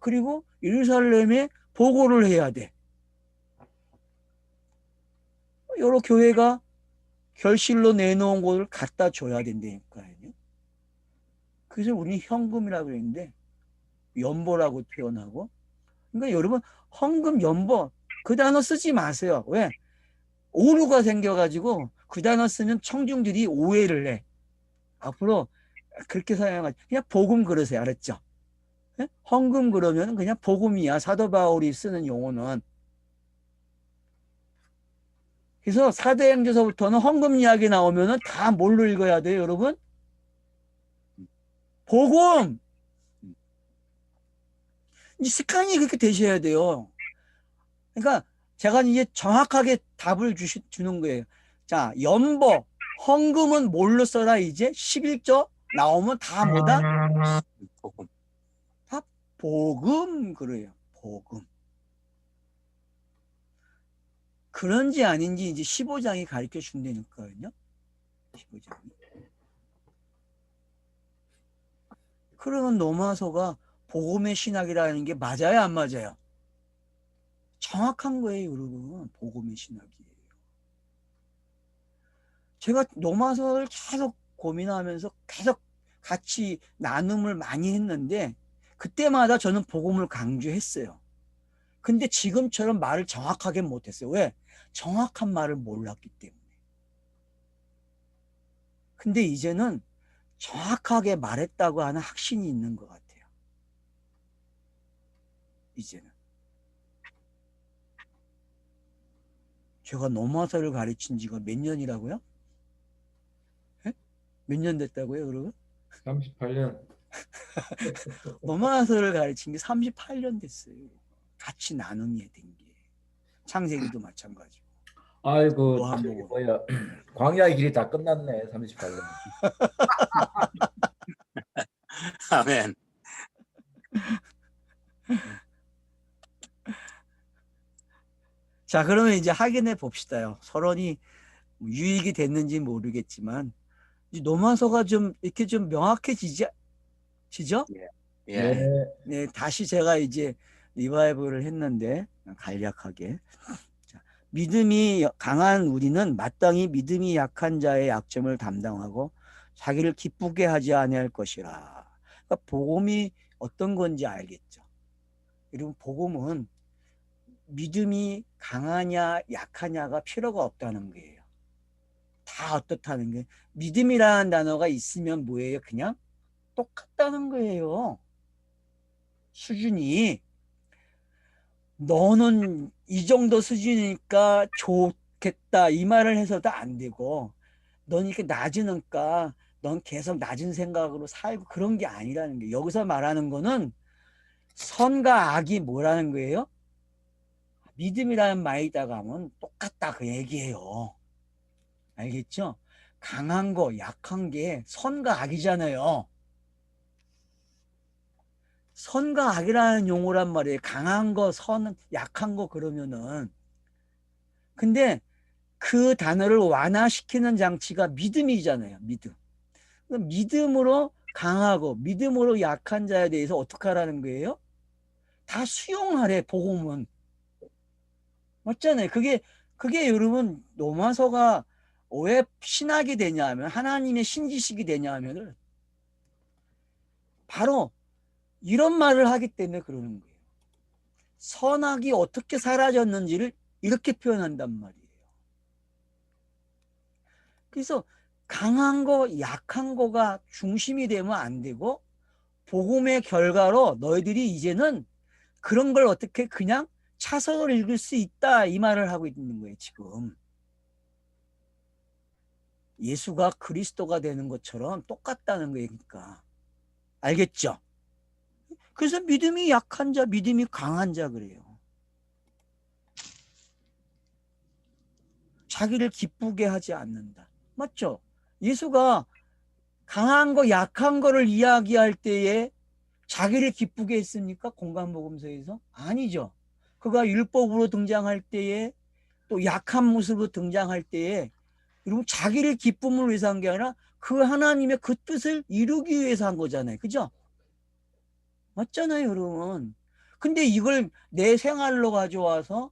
그리고 예루살렘에 보고를 해야 돼. 여러 교회가 결실로 내놓은 것을 갖다 줘야 된다니까요. 그래서 우리는 현금이라고 했는데 연보라고 표현하고, 그러니까 여러분 헌금, 연보 그 단어 쓰지 마세요. 왜? 오류가 생겨가지고 그 단어 쓰면 청중들이 오해를 해. 앞으로 그렇게 사용하지. 그냥 복음 그러세요. 알았죠? 예? 헌금 그러면 그냥 복음이야. 사도 바울이 쓰는 용어는. 그래서 사도행전서부터는 헌금 이야기 나오면은 다 뭘로 읽어야 돼요, 여러분? 복음. 이 습관이 그렇게 되셔야 돼요. 그러니까 제가 이제 정확하게 답을 주는 거예요. 자, 연보, 헌금은 뭘로 써라 이제? 11조 나오면 다 뭐다? 복음. 다 복음 그래요. 복음. 그런지 아닌지 이제 15장이 가르쳐 준다니까요. 15장이. 그러면 로마서가 복음의 신학이라는 게 맞아요, 안 맞아요? 정확한 거예요, 여러분. 복음의 신학이에요. 제가 로마서를 계속 고민하면서 계속 같이 나눔을 많이 했는데 그때마다 저는 복음을 강조했어요. 근데 지금처럼 말을 정확하게 못했어요. 왜? 정확한 말을 몰랐기 때문에. 근데 이제는 정확하게 말했다고 하는 확신이 있는 것 같아요. 이제는. 제가 로마서를 가르친 지가 몇 년이라고요? 예? 몇 년 됐다고요, 여러분? 38년. 로마서를 가르친 게 38년 됐어요. 같이 나눔이 된 게. 창세기도 마찬가지고. 아이고, 저기 요한복음. 뭐야, 광야의 길이 다 끝났네. 38년. 아멘. 자, 그러면 이제 확인해 봅시다요. 서론이 유익이 됐는지 모르겠지만 이제 로마서가 좀 이렇게 좀 명확해지죠? 예. 네. 네, 다시 제가 이제 리바이벌을 했는데 간략하게. 자, 믿음이 강한 우리는 마땅히 믿음이 약한 자의 약점을 담당하고 자기를 기쁘게 하지 아니할 것이라. 그러니까 복음이 어떤 건지 알겠죠? 여러분, 복음은 믿음이 강하냐 약하냐가 필요가 없다는 거예요. 다 어떻다는 게, 믿음이라는 단어가 있으면 뭐예요? 그냥 똑같다는 거예요. 수준이. 너는 이 정도 수준이니까 좋겠다 이 말을 해서도 안 되고, 넌 이렇게 낮으니까 넌 계속 낮은 생각으로 살고, 그런 게 아니라는 게, 여기서 말하는 거는 선과 악이 뭐라는 거예요? 믿음이라는 말에다가 하면 똑같다 그 얘기예요. 알겠죠? 강한 거 약한 게 선과 악이잖아요. 선과 악이라는 용어란 말이에요. 강한 거, 선, 약한 거 그러면은. 근데 그 단어를 완화시키는 장치가 믿음이잖아요. 믿음. 믿음으로 강하고 믿음으로 약한 자에 대해서 어떻게 하라는 거예요? 다 수용하래, 복음은. 맞잖아요. 그게 여러분, 로마서가 왜 신학이 되냐면, 하나님의 신지식이 되냐면, 바로 이런 말을 하기 때문에 그러는 거예요. 선악이 어떻게 사라졌는지를 이렇게 표현한단 말이에요. 그래서 강한 거, 약한 거가 중심이 되면 안 되고, 복음의 결과로 너희들이 이제는 그런 걸 어떻게 그냥 차선을 읽을 수 있다 이 말을 하고 있는 거예요. 지금 예수가 그리스도가 되는 것처럼 똑같다는 거예요. 그러니까 알겠죠? 그래서 믿음이 약한 자, 믿음이 강한 자 그래요. 자기를 기쁘게 하지 않는다. 맞죠? 예수가 강한 거, 약한 거를 이야기할 때에 자기를 기쁘게 했습니까? 공간복음서에서? 아니죠. 그가 율법으로 등장할 때에 또 약한 모습으로 등장할 때에 여러분 자기를 기쁨을 위해서 한 게 아니라 그 하나님의 그 뜻을 이루기 위해서 한 거잖아요. 그죠? 맞잖아요, 여러분. 근데 이걸 내 생활로 가져와서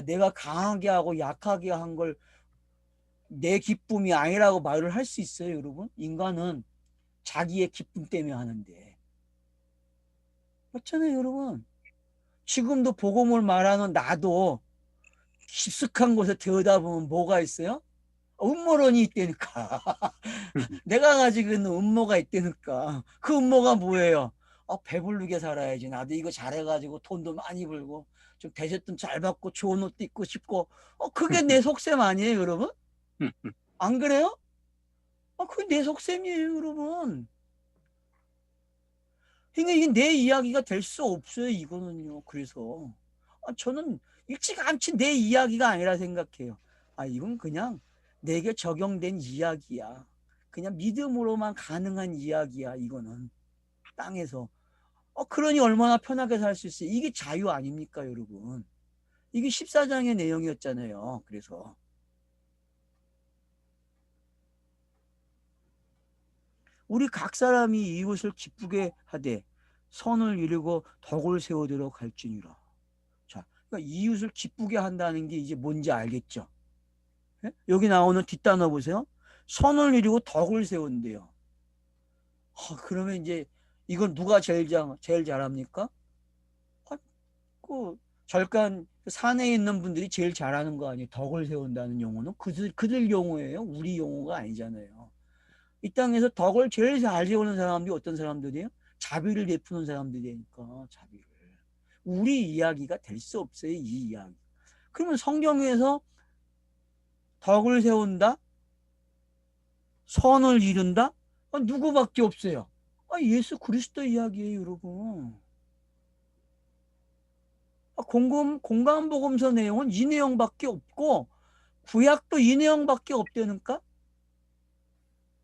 내가 강하게 하고 약하게 한 걸 내 기쁨이 아니라고 말을 할 수 있어요, 여러분? 인간은 자기의 기쁨 때문에 하는데. 맞잖아요, 여러분. 지금도 복음을 말하는 나도 깊숙한 곳에 들여다보면 뭐가 있어요? 음모론이 있다니까. 내가 가지고 있는 음모가 있다니까. 그 음모가 뭐예요? 배부르게 살아야지. 나도 이거 잘해가지고 돈도 많이 벌고 좀 대접도 잘 받고 좋은 옷도 입고 싶고 그게 내 속셈 아니에요, 여러분? 안 그래요? 그게 내 속셈이에요, 여러분. 그러니까 이게 내 이야기가 될 수 없어요, 이거는요. 그래서 저는 일찌감치 내 이야기가 아니라 생각해요. 이건 그냥 내게 적용된 이야기야. 그냥 믿음으로만 가능한 이야기야, 이거는. 땅에서. 그러니 얼마나 편하게 살 수 있어요. 이게 자유 아닙니까, 여러분? 이게 14장의 내용이었잖아요. 그래서. 우리 각 사람이 이웃을 기쁘게 하되 선을 이루고 덕을 세우도록 할지니라. 자, 그러니까 이웃을 기쁘게 한다는 게 이제 뭔지 알겠죠? 예? 여기 나오는 뒷단어 보세요. 선을 이루고 덕을 세운대요. 그러면 이제 이건 누가 제일 잘합니까? 그 절간 산에 있는 분들이 제일 잘하는 거 아니에요? 덕을 세운다는 용어는 그들 용어예요. 우리 용어가 아니잖아요. 이 땅에서 덕을 제일 잘 세우는 사람들이 어떤 사람들이에요? 자비를 베푸는 사람들이니까 자비를. 우리 이야기가 될 수 없어요. 이 이야기. 그러면 성경에서 덕을 세운다? 선을 이룬다? 누구밖에 없어요. 예수 그리스도 이야기예요, 여러분. 공간복음서 내용은 이 내용밖에 없고 구약도 이 내용밖에 없다니까?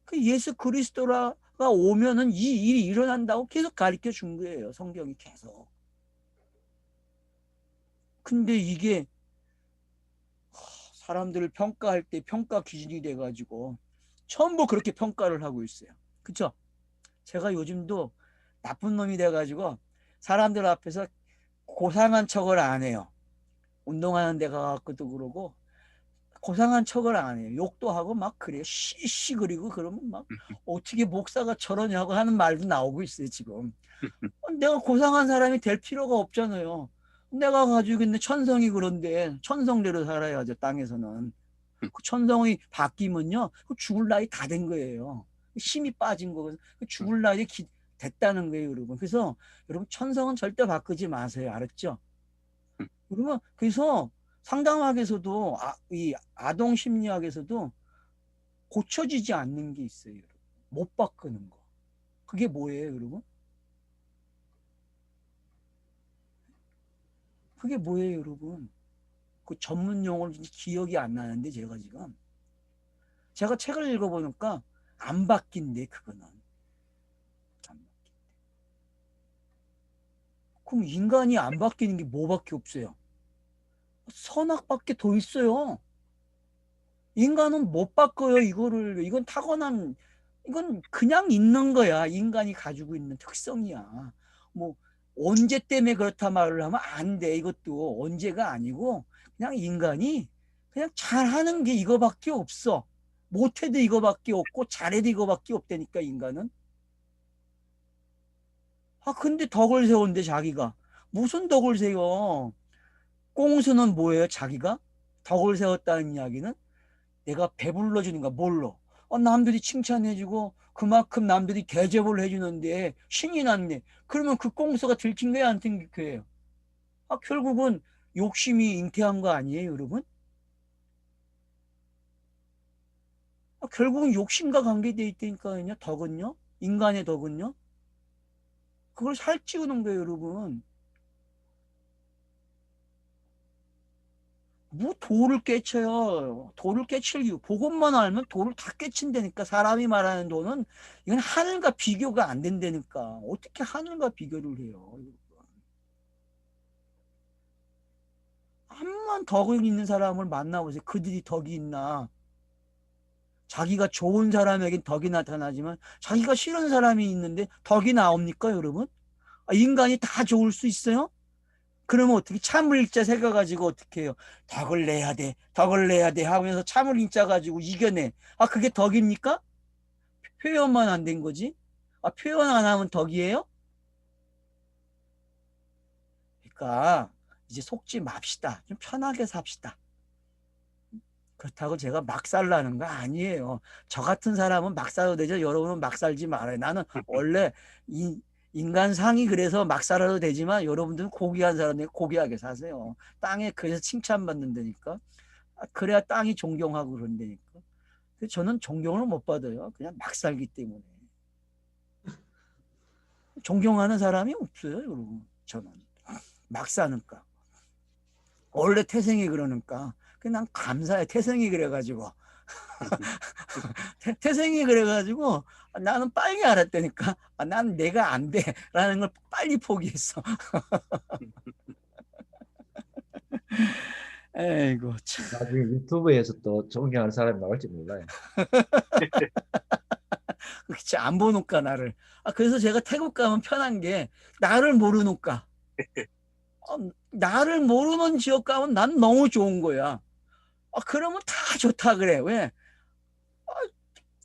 그 예수 그리스도가 오면은 이 일이 일어난다고 계속 가르쳐 준 거예요. 성경이 계속. 근데 이게 사람들을 평가할 때 평가 기준이 돼가지고 전부 그렇게 평가를 하고 있어요. 그쵸? 제가 요즘도 나쁜 놈이 돼가지고 사람들 앞에서 고상한 척을 안 해요. 운동하는 데 가갖고도 그러고 고상한 척을 안 해요. 욕도 하고 막 그래요. 씨씨 그리고 그러면 막 어떻게 목사가 저러냐고 하는 말도 나오고 있어요, 지금. 내가 고상한 사람이 될 필요가 없잖아요. 내가 가지고 있는 천성이 그런데 천성대로 살아야죠, 땅에서는. 그 천성이 바뀌면요, 죽을 나이 다 된 거예요. 힘이 빠진 거, 죽을 나이 됐다는 거예요, 여러분. 그래서 여러분 천성은 절대 바꾸지 마세요, 알았죠? 그러면 그래서 상담학에서도 이 아동 심리학에서도 고쳐지지 않는 게 있어요, 여러분. 못 바꾸는 거. 그게 뭐예요, 여러분? 그게 뭐예요, 여러분? 그 전문 용어를 기억이 안 나는데 제가 책을 읽어보니까 안 바뀐대, 그거는. 안 바뀐대. 그럼 인간이 안 바뀌는 게 뭐밖에 없어요? 선악밖에 더 있어요. 인간은 못 바꿔요, 이거를. 이건 타고난, 이건 그냥 있는 거야. 인간이 가지고 있는 특성이야. 뭐, 언제 때문에 그렇다 말을 하면 안 돼. 이것도 언제가 아니고, 그냥 인간이 그냥 잘하는 게 이거밖에 없어. 못해도 이거밖에 없고, 잘해도 이거밖에 없다니까, 인간은. 근데 덕을 세운대, 자기가. 무슨 덕을 세워? 꽁수는 뭐예요, 자기가? 덕을 세웠다는 이야기는? 내가 배불러 주는 거야. 뭘로? 남들이 칭찬해주고 그만큼 남들이 대접을 해주는데 신이 났네. 그러면 그 꽁수가 들킨 거예요, 안 들킨 거예요? 결국은 욕심이 잉태한 거 아니에요, 여러분? 결국은 욕심과 관계되어 있다니까요. 덕은요, 인간의 덕은요, 그걸 살찌우는 거예요, 여러분. 뭐 돌을 깨쳐요. 돌을 깨칠 이유. 그것만 알면 돌을 다 깨친다니까. 사람이 말하는 돌은 이건 하늘과 비교가 안 된다니까. 어떻게 하늘과 비교를 해요? 한번 덕이 있는 사람을 만나보세요. 그들이 덕이 있나? 자기가 좋은 사람에겐 덕이 나타나지만 자기가 싫은 사람이 있는데 덕이 나옵니까, 여러분? 인간이 다 좋을 수 있어요? 그러면 어떻게 참을 인자 새겨가지고 어떻게 해요? 덕을 내야 돼, 덕을 내야 돼 하면서 참을 인자 가지고 이겨내. 그게 덕입니까? 표현만 안 된 거지? 표현 안 하면 덕이에요? 그러니까 이제 속지 맙시다. 좀 편하게 삽시다. 그렇다고 제가 막 살라는 거 아니에요. 저 같은 사람은 막 살아도 되죠. 여러분은 막 살지 말아요. 나는 원래 인간상이 그래서 막 살아도 되지만 여러분들은 고귀한 사람이니까 고귀하게 사세요. 땅에 그래서 칭찬받는다니까. 그래야 땅이 존경하고 그런다니까. 저는 존경을 못 받아요. 그냥 막 살기 때문에. 존경하는 사람이 없어요, 여러분. 저는 막 사니까. 원래 태생이 그러니까. 난 감사해. 태생이 그래가지고. 태생이 그래가지고 나는 빨리 알았다니까. 난 내가 안 돼라는 걸 빨리 포기했어. 에이고 참. 나중에 유튜브에서 또 존경하는 사람이 나올지 몰라요. 그치, 안 보니까 나를. 그래서 제가 태국 가면 편한 게 나를 모르니까. 나를 모르는 지역 가면 난 너무 좋은 거야. 그러면 다 좋다 그래. 왜?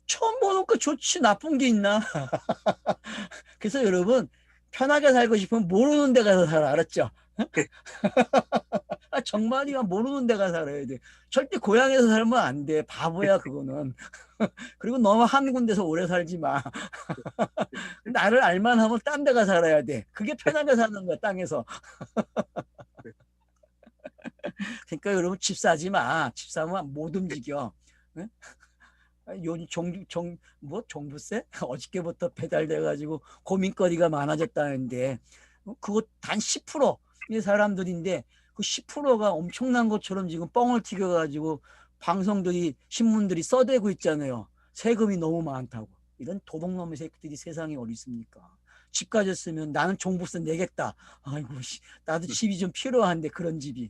처음 보니까 좋지, 나쁜 게 있나? 그래서 여러분, 편하게 살고 싶으면 모르는 데 가서 살아. 알았죠? 정말이야, 모르는 데 가서 살아야 돼. 절대 고향에서 살면 안 돼. 바보야, 그거는. 그리고 너무 한 군데서 오래 살지 마. 나를 알만 하면 딴 데 가서 살아야 돼. 그게 편하게 사는 거야, 땅에서. 그러니까 여러분, 집 사지 마. 집 사면 못 움직여. 응? 종부세? 어저께부터 배달돼가지고 고민거리가 많아졌다는데, 그거 단 10%의 사람들인데, 그 10%가 엄청난 것처럼 지금 뻥을 튀겨가지고 방송들이, 신문들이 써대고 있잖아요. 세금이 너무 많다고. 이런 도둑놈의 새끼들이 세상에 어디 있습니까? 집 가졌으면 나는 종부세 내겠다. 아이고, 나도 집이 좀 필요한데, 그런 집이.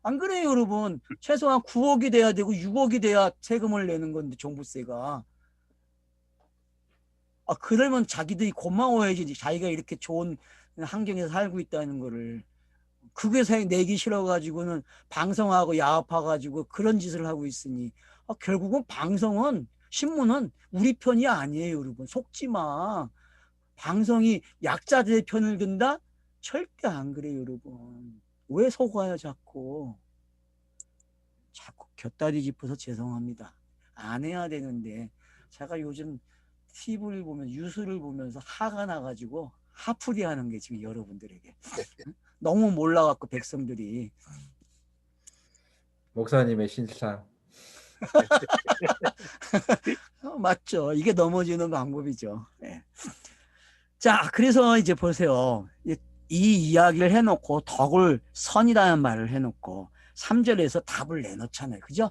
안 그래요, 여러분? 최소한 9억이 돼야 되고 6억이 돼야 세금을 내는 건데, 종부세가. 그러면 자기들이 고마워해야지. 자기가 이렇게 좋은 환경에서 살고 있다는 거를. 그게 내기 싫어가지고는 방송하고 야합해가지고 그런 짓을 하고 있으니. 결국은 방송은, 신문은 우리 편이 아니에요, 여러분. 속지 마. 방송이 약자들의 편을 든다? 절대 안 그래요, 여러분. 왜 속아요, 자꾸. 자꾸 곁다리 짚어서 죄송합니다. 안 해야 되는데 제가 요즘 TV를 보면, 뉴스를 보면서 화가 나가지고 화풀이 하는 게 지금 여러분들에게. 너무 몰라갖고 백성들이. 목사님의 신상. 맞죠. 이게 넘어지는 방법이죠. 네. 자, 그래서 이제 보세요. 이 이야기를 해놓고 덕을 선이라는 말을 해놓고 3절에서 답을 내놓잖아요. 그죠?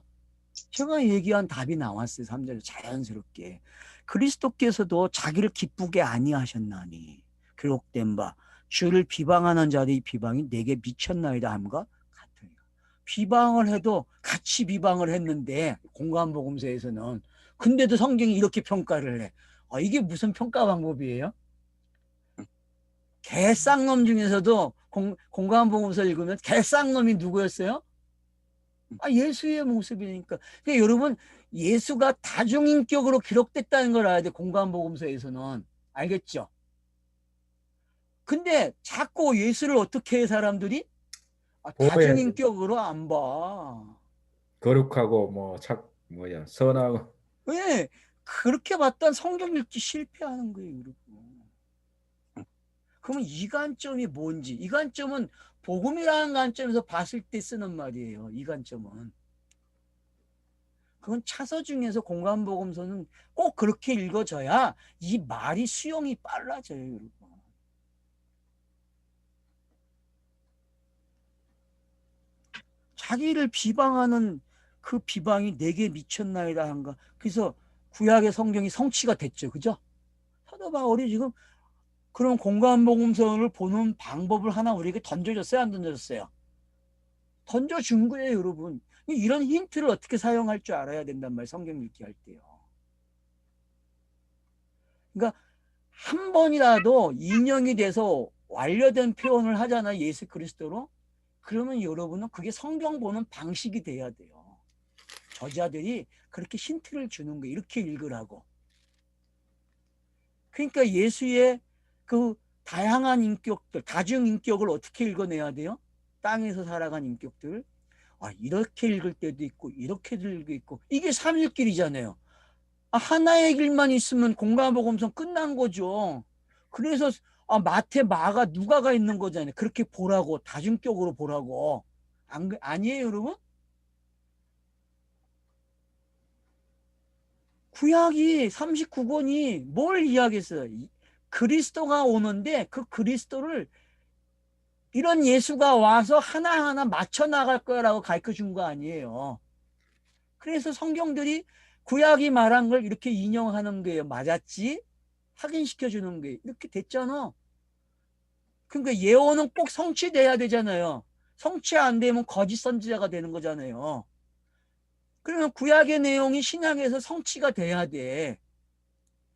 제가 얘기한 답이 나왔어요. 3절에 자연스럽게. 그리스도께서도 자기를 기쁘게 아니하셨나니 기록된 바 주를 비방하는 자들의 비방이 내게 미쳤나이다 함과 같으니라. 비방을 해도 같이 비방을 했는데, 공관복음서에서는. 근데도 성경이 이렇게 평가를 해. 이게 무슨 평가 방법이에요? 개쌍놈 중에서도 공관복음서 읽으면 개쌍놈이 누구였어요? 예수의 모습이니까. 그러니까 여러분, 예수가 다중인격으로 기록됐다는 걸 알아야 돼, 공관복음서에서는. 알겠죠? 근데 자꾸 예수를 어떻게 해, 사람들이? 다중인격으로 안 봐. 거룩하고 선하고. 왜 그렇게 봤던 성경 읽기 실패하는 거예요, 여러분. 그러면 이 관점이 뭔지, 이 관점은 복음이라는 관점에서 봤을 때 쓰는 말이에요. 이 관점은. 그건 차서 중에서 공간복음서는 꼭 그렇게 읽어져야 이 말이 수용이 빨라져요, 여러분. 자기를 비방하는 그 비방이 내게 미쳤나이다 한가. 그래서 구약의 성경이 성취가 됐죠. 그죠? 사도 바울이 지금 그런 공간복음서를 보는 방법을 하나 우리에게 던져줬어요? 안 던져줬어요? 던져준 거예요, 여러분. 이런 힌트를 어떻게 사용할 줄 알아야 된단 말이에요. 성경 읽기 할 때요. 그러니까 한 번이라도 인용이 돼서 완료된 표현을 하잖아요. 예수 그리스도로. 그러면 여러분은 그게 성경 보는 방식이 돼야 돼요. 저자들이 그렇게 힌트를 주는 거예요. 이렇게 읽으라고. 그러니까 예수의 그 다양한 인격들, 다중인격을 어떻게 읽어내야 돼요? 땅에서 살아간 인격들. 이렇게 읽을 때도 있고 이렇게 읽을 때도 있고. 이게 삼일길이잖아요. 하나의 길만 있으면 공간복음서 끝난 거죠. 그래서 마태, 마가, 누가가 있는 거잖아요. 그렇게 보라고, 다중격으로 보라고. 아니에요, 여러분? 구약이 39권이 뭘 이야기했어요? 그리스도가 오는데 그 그리스도를 이런 예수가 와서 하나하나 맞춰 나갈 거라고 가르쳐 준 거 아니에요. 그래서 성경들이 구약이 말한 걸 이렇게 인용하는 거예요. 맞았지? 확인시켜 주는 거예요. 이렇게 됐잖아. 그러니까 예언은 꼭 성취돼야 되잖아요. 성취 안 되면 거짓 선지자가 되는 거잖아요. 그러면 구약의 내용이 신약에서 성취가 돼야 돼.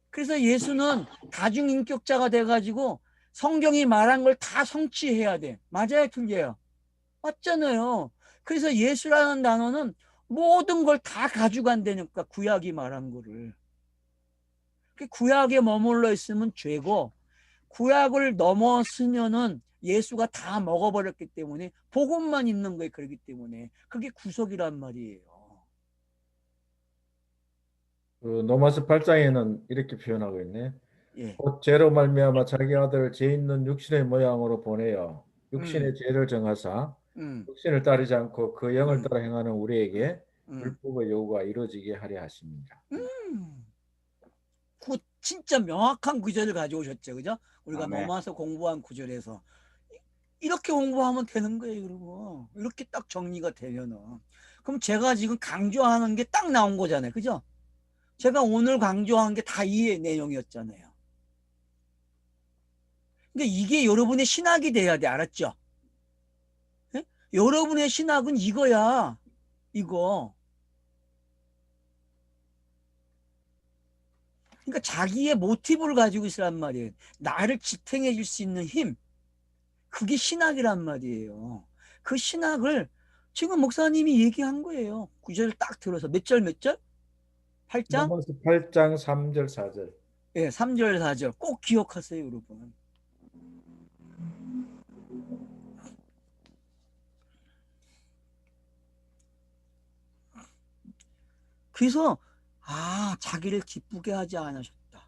그래서 예수는 다중인격자가 돼가지고 성경이 말한 걸 다 성취해야 돼. 맞아요, 틀려요? 맞잖아요. 그래서 예수라는 단어는 모든 걸 다 가져간다니까, 구약이 말한 거를. 구약에 머물러 있으면 죄고, 구약을 넘어서면은 예수가 다 먹어버렸기 때문에 복음만 있는 거예요. 그렇기 때문에 그게 구속이란 말이에요. 그 로마서 8장에는 이렇게 표현하고 있네. 예. 곧 죄로 말미암아 자기 아들을 죄 있는 육신의 모양으로 보내어 음, 육신의 죄를 정하사 음, 육신을 따르지 않고 그 영을 음, 따라 행하는 우리에게 음. 율법의 요구가 이루어지게 하려 하십니다. 그 진짜 명확한 구절을 가져오셨죠, 그죠? 우리가 아멘. 넘어서 공부한 구절에서 이렇게 공부하면 되는 거예요, 그리고 이렇게 딱 정리가 되면은. 그럼 제가 지금 강조하는 게 딱 나온 거잖아요, 그죠? 제가 오늘 강조한 게 다 이 내용이었잖아요. 그러니까 이게 여러분의 신학이 돼야 돼, 알았죠? 예? 여러분의 신학은 이거야, 이거. 그러니까 자기의 모티브를 가지고 있으란 말이에요. 나를 지탱해 줄 수 있는 힘. 그게 신학이란 말이에요. 그 신학을 지금 목사님이 얘기한 거예요. 구절을 딱 들어서 몇 절 몇 절? 8장? 로마서 8장 3절 4절. 예, 3절 4절 꼭 기억하세요, 여러분. 그래서 자기를 기쁘게 하지 않으셨다.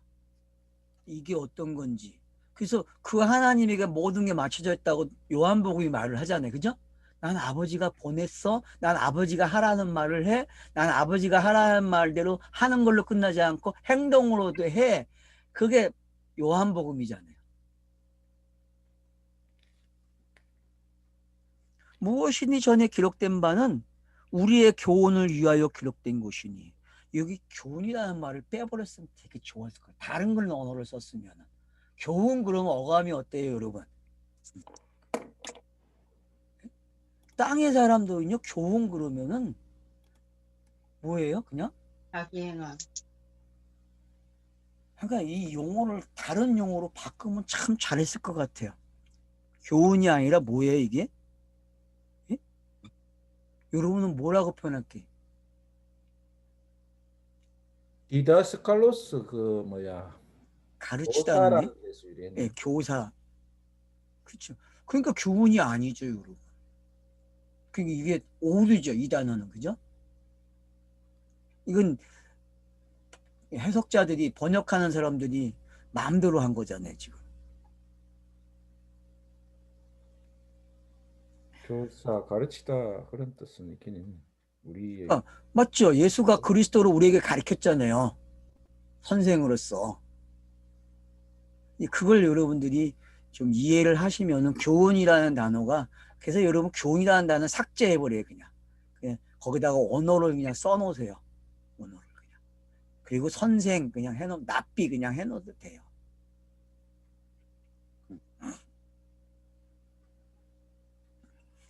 이게 어떤 건지. 그래서 그 하나님에게 모든 게 맞춰져 있다고 요한복음이 말을 하잖아요. 그죠? 난 아버지가 보냈어. 난 아버지가 하라는 말을 해. 난 아버지가 하라는 말대로 하는 걸로 끝나지 않고 행동으로도 해. 그게 요한복음이잖아요. 무엇이니 전에 기록된 바는 우리의 교훈을 위하여 기록된 것이니. 여기 교훈이라는 말을 빼버렸으면 되게 좋았을 거예요. 다른 걸 언어를 썼으면. 교훈 그러면 어감이 어때요, 여러분? 땅의 사람들은요, 교훈 그러면은 뭐예요? 그냥? 자기 행함. 그러니까 이 용어를 다른 용어로 바꾸면 참 잘했을 것 같아요. 교훈이 아니라 뭐예요, 이게? 예? 여러분은 뭐라고 표현할게? 디다스칼로스 그 뭐야 가르치다는 게? 교사라는 예술이네. 예, 교사. 그렇죠. 그러니까 교훈이 아니죠, 여러분. 그러니까 이게 오류죠, 이 단어는. 그죠? 이건 해석자들이 번역하는 사람들이 마음대로 한 거잖아요, 지금. 교사 가르치다 그런 뜻은 있긴 있네. 우리의 맞죠? 예수가 그리스도로 우리에게 가르쳤잖아요. 선생으로서. 그걸 여러분들이 좀 이해를 하시면은 교훈이라는 단어가, 그래서 여러분 교훈이라는 단어 삭제해버려요, 그냥. 거기다가 언어를 그냥 써놓으세요. 언어를 그냥. 그리고 선생 그냥 납비 그냥 해놓어도 돼요.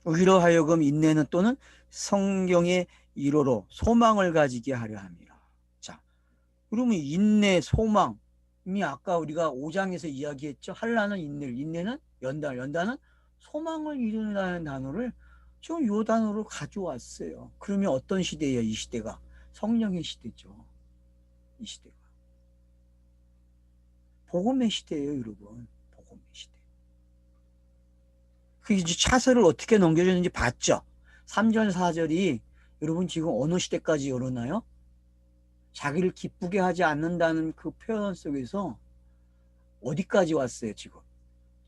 우리로 하여금 인내는 또는 성경의 이로로 소망을 가지게 하려 함이라. 자, 그러면 인내, 소망이 아까 우리가 5장에서 이야기했죠. 한란은 인내를, 인내는 연단, 연단은 소망을 이룬다는 단어를 지금 요 단어로 가져왔어요. 그러면 어떤 시대예요, 이 시대가? 성령의 시대죠. 이 시대가. 복음의 시대예요, 여러분. 복음의 시대. 그 이제 차세를 어떻게 넘겨줬는지 봤죠? 3절, 4절이 여러분 지금 어느 시대까지 열어나요? 자기를 기쁘게 하지 않는다는 그 표현 속에서 어디까지 왔어요, 지금?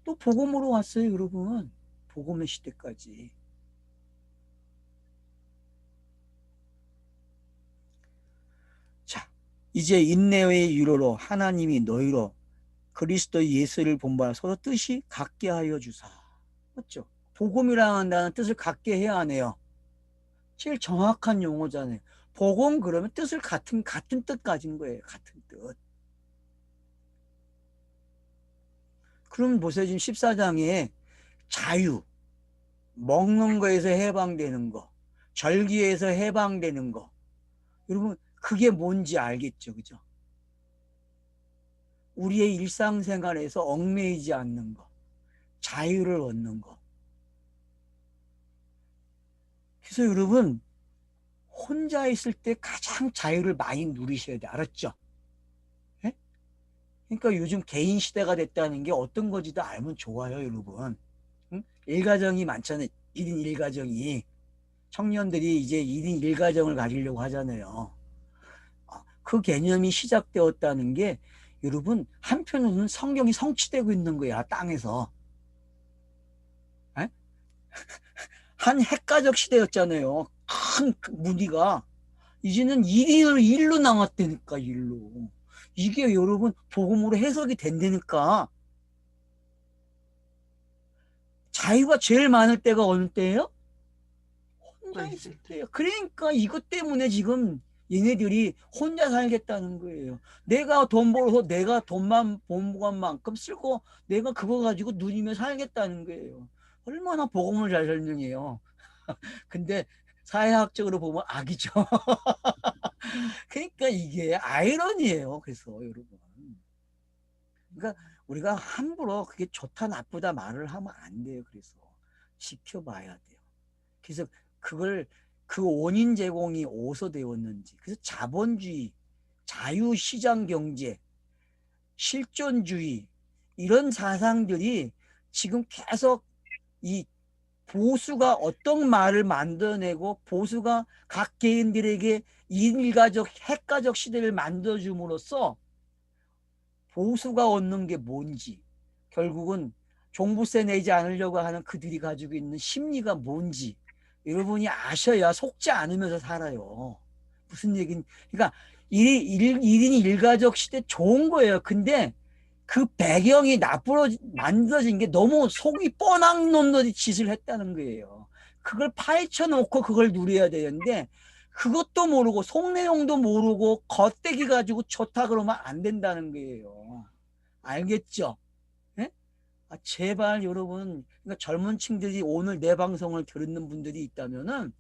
또 복음으로 왔어요, 여러분. 복음의 시대까지. 자, 이제 인내의 유로로 하나님이 너희로 그리스도 예수를 본받아 서로 뜻이 같게 하여 주사. 맞죠? 복음이라는 뜻을 갖게 해야 하네요. 제일 정확한 용어잖아요. 복음 그러면 뜻을 같은 뜻 가진 거예요. 같은 뜻. 그럼 보세요. 지금 14장에 자유, 먹는 거에서 해방되는 거, 절기에서 해방되는 거. 여러분 그게 뭔지 알겠죠? 그죠? 우리의 일상생활에서 얽매이지 않는 거, 자유를 얻는 거. 그래서 여러분 혼자 있을 때 가장 자유를 많이 누리셔야 돼. 알았죠? 예? 그러니까 요즘 개인 시대가 됐다는 게 어떤 건지도 알면 좋아요, 여러분. 응? 일가정이 많잖아요. 1인 1가정이. 청년들이 이제 1인 1가정을 가지려고 하잖아요. 그 개념이 시작되었다는 게 여러분 한편으로는 성경이 성취되고 있는 거야, 땅에서. 에? 한 핵가족 시대였잖아요. 큰 무리가. 이제는 1인으로 1로 남았다니까, 1로. 이게 여러분 복음으로 해석이 된다니까. 자유가 제일 많을 때가 어느 때예요? 혼자 있을 때예요. 그러니까 이것 때문에 지금 얘네들이 혼자 살겠다는 거예요. 내가 돈 벌어서 내가 돈만 본 것만큼 쓰고 내가 그거 가지고 누리며 살겠다는 거예요. 얼마나 복음을 잘 설명해요. 근데 사회학적으로 보면 악이죠. 그러니까 이게 아이러니예요. 그래서 여러분. 그러니까 우리가 함부로 그게 좋다 나쁘다 말을 하면 안 돼요. 그래서 지켜봐야 돼요. 그래서 그걸 그 원인 제공이 어디서 되었는지. 그래서 자본주의, 자유시장 경제, 실존주의 이런 사상들이 지금 계속 이 보수가 어떤 말을 만들어내고 보수가 각 개인들에게 일가족, 핵가족 시대를 만들어줌으로써 보수가 얻는 게 뭔지, 결국은 종부세 내지 않으려고 하는 그들이 가지고 있는 심리가 뭔지 여러분이 아셔야 속지 않으면서 살아요. 무슨 얘기는, 그러니까 1인 1가족 시대 좋은 거예요. 근데 그 배경이 나쁘러 만들어진 게 너무 속이 뻔한 놈들이 짓을 했다는 거예요. 그걸 파헤쳐 놓고 그걸 누려야 되는데 그것도 모르고 속 내용도 모르고 겉대기 가지고 좋다 그러면 안 된다는 거예요. 알겠죠? 예? 제발 여러분, 그러니까 젊은 층들이 오늘 내 방송을 듣는 분들이 있다면은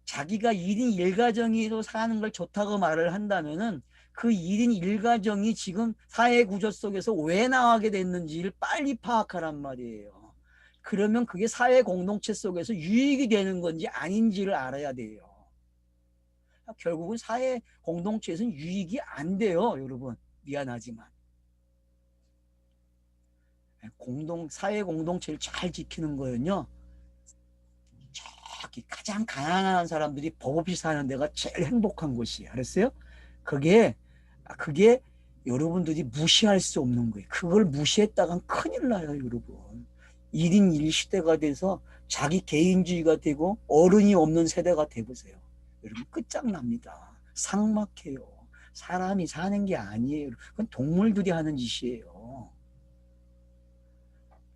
자기가 1인 1가정으로 사는 걸 좋다고 말을 한다면은 그 1인 1가정이 지금 사회 구조 속에서 왜 나가게 됐는지를 빨리 파악하란 말이에요. 그러면 그게 사회 공동체 속에서 유익이 되는 건지 아닌지를 알아야 돼요. 결국은 사회 공동체에서는 유익이 안 돼요, 여러분. 미안하지만. 사회 공동체를 잘 지키는 거는요, 저기 가장 가난한 사람들이 법 없이 사는 데가 제일 행복한 곳이에요. 알았어요? 그게 그게 여러분들이 무시할 수 없는 거예요. 그걸 무시했다간 큰일 나요, 여러분. 1인 1시대가 돼서 자기 개인주의가 되고 어른이 없는 세대가 돼보세요. 여러분 끝장납니다. 삭막해요. 사람이 사는 게 아니에요. 그건 동물들이 하는 짓이에요.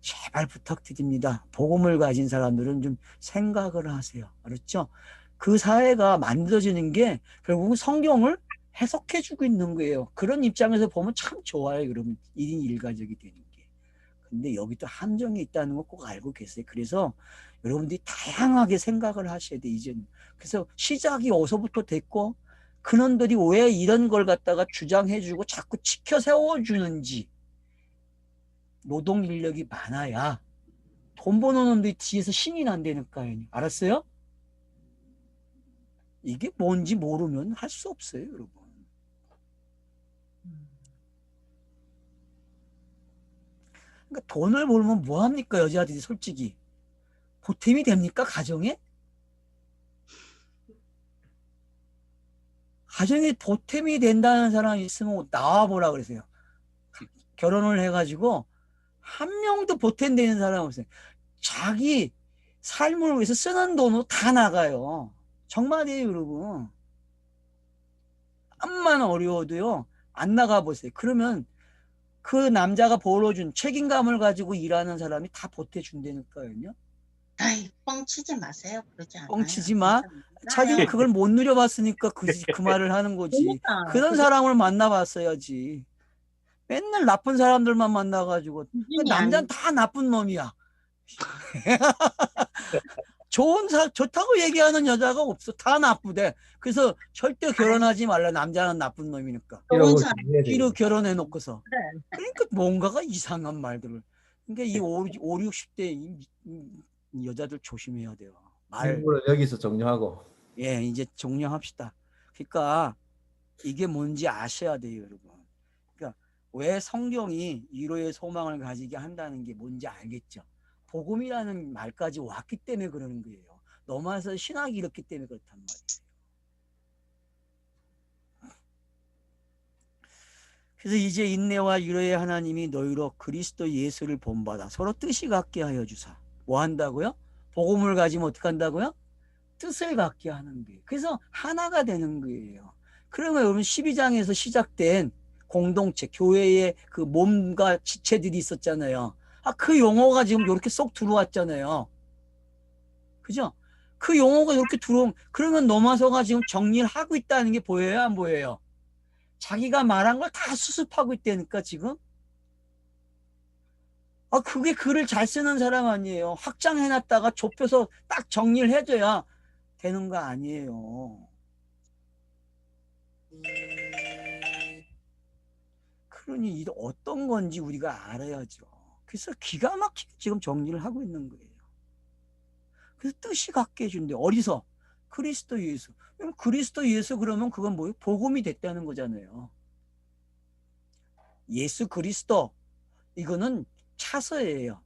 제발 부탁드립니다. 복음을 가진 사람들은 좀 생각을 하세요. 알았죠? 그 사회가 만들어지는 게 결국은 성경을 해석해주고 있는 거예요. 그런 입장에서 보면 참 좋아요. 그러면 1인 1가족이 되는 게. 근데 여기도 함정이 있다는 거 꼭 알고 계세요. 그래서 여러분들이 다양하게 생각을 하셔야 돼, 이제는. 그래서 시작이 어디서부터 됐고, 그놈들이 왜 이런 걸 갖다가 주장해주고 자꾸 지켜 세워주는지. 노동 인력이 많아야 돈 버는 놈들이 뒤에서 신이 난다니까요. 알았어요? 이게 뭔지 모르면 할 수 없어요, 여러분. 그러니까 돈을 벌면 뭐 합니까, 여자들이 솔직히. 보탬이 됩니까, 가정에? 가정에 보탬이 된다는 사람이 있으면 나와보라 그러세요. 결혼을 해가지고 한 명도 보탬되는 사람 없어요. 자기 삶을 위해서 쓰는 돈으로 다 나가요. 정말이에요, 여러분. 암만 어려워도요, 안 나가보세요. 그러면 그 남자가 벌어준 책임감을 가지고 일하는 사람이 다 보태준다니까요. 아이, 뻥치지 마세요. 그러지 않아요. 뻥치지 마. 진짜 자기는 몰라요. 그걸 못 누려봤으니까 그 말을 하는 거지. 그러니까 그런 사람을 만나봤어야지. 맨날 나쁜 사람들만 만나가지고. 기준이 남자는 다 나쁜 놈이야. 좋다고 얘기하는 여자가 없어. 다 나쁘대. 그래서 절대 결혼하지 말라. 남자는 나쁜 놈이니까. 좋은 사람. 뒤로 결혼해놓고서. 그래. 그러니까 뭔가가 이상한 말들을. 그러니까 이 5, 60대 이 여자들 조심해야 돼요. 일부러 여기서 종료하고. 예, 이제 종료합시다. 그러니까 이게 뭔지 아셔야 돼요, 여러분. 그러니까 왜 성경이 위로의 소망을 가지게 한다는 게 뭔지 알겠죠? 복음이라는 말까지 왔기 때문에 그러는 거예요. 넘어서 신학이 이렇기 때문에 그렇단 말이에요. 그래서 이제 인내와 위로의 하나님이 너희로 그리스도 예수를 본받아 서로 뜻이 같게 하여 주사. 뭐 한다고요? 복음을 가지면 어떻게 한다고요? 뜻을 갖게 하는 거예요. 그래서 하나가 되는 거예요. 그러면 여러분 12장에서 시작된 공동체, 교회의 그 몸과 지체들이 있었잖아요. 그 용어가 지금 이렇게 쏙 들어왔잖아요. 그죠? 그 용어가 이렇게 들어오면, 그러면 넘어서가 지금 정리를 하고 있다는 게 보여요, 안 보여요? 자기가 말한 걸 다 수습하고 있다니까, 지금? 그게 글을 잘 쓰는 사람 아니에요. 확장해놨다가 좁혀서 딱 정리를 해줘야 되는 거 아니에요. 그러니 어떤 건지 우리가 알아야죠. 그래서 기가 막히게 지금 정리를 하고 있는 거예요. 그래서 뜻이 갖게 해준대. 어디서? 그리스도 예수. 그럼 그리스도 예수 그러면 그건 뭐예요? 복음이 됐다는 거잖아요. 예수 그리스도 이거는 차서예요.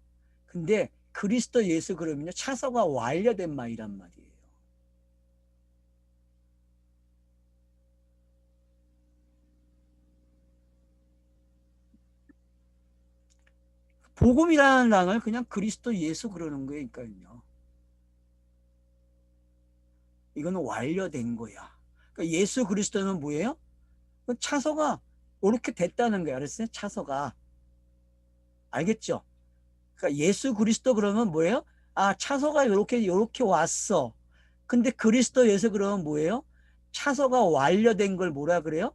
근데 그리스도 예수 그러면요 차서가 완료된 말이란 말이에요. 복음이라는 단어를 그냥 그리스도 예수 그러는 거니까요. 이거는 완료된 거야. 그러니까 예수 그리스도는 뭐예요? 차서가 이렇게 됐다는 거야. 알았어요? 차서가. 알겠죠? 그러니까 예수 그리스도 그러면 뭐예요? 차서가 이렇게 왔어. 근데 그리스도 예수 그러면 뭐예요? 차서가 완료된 걸 뭐라 그래요?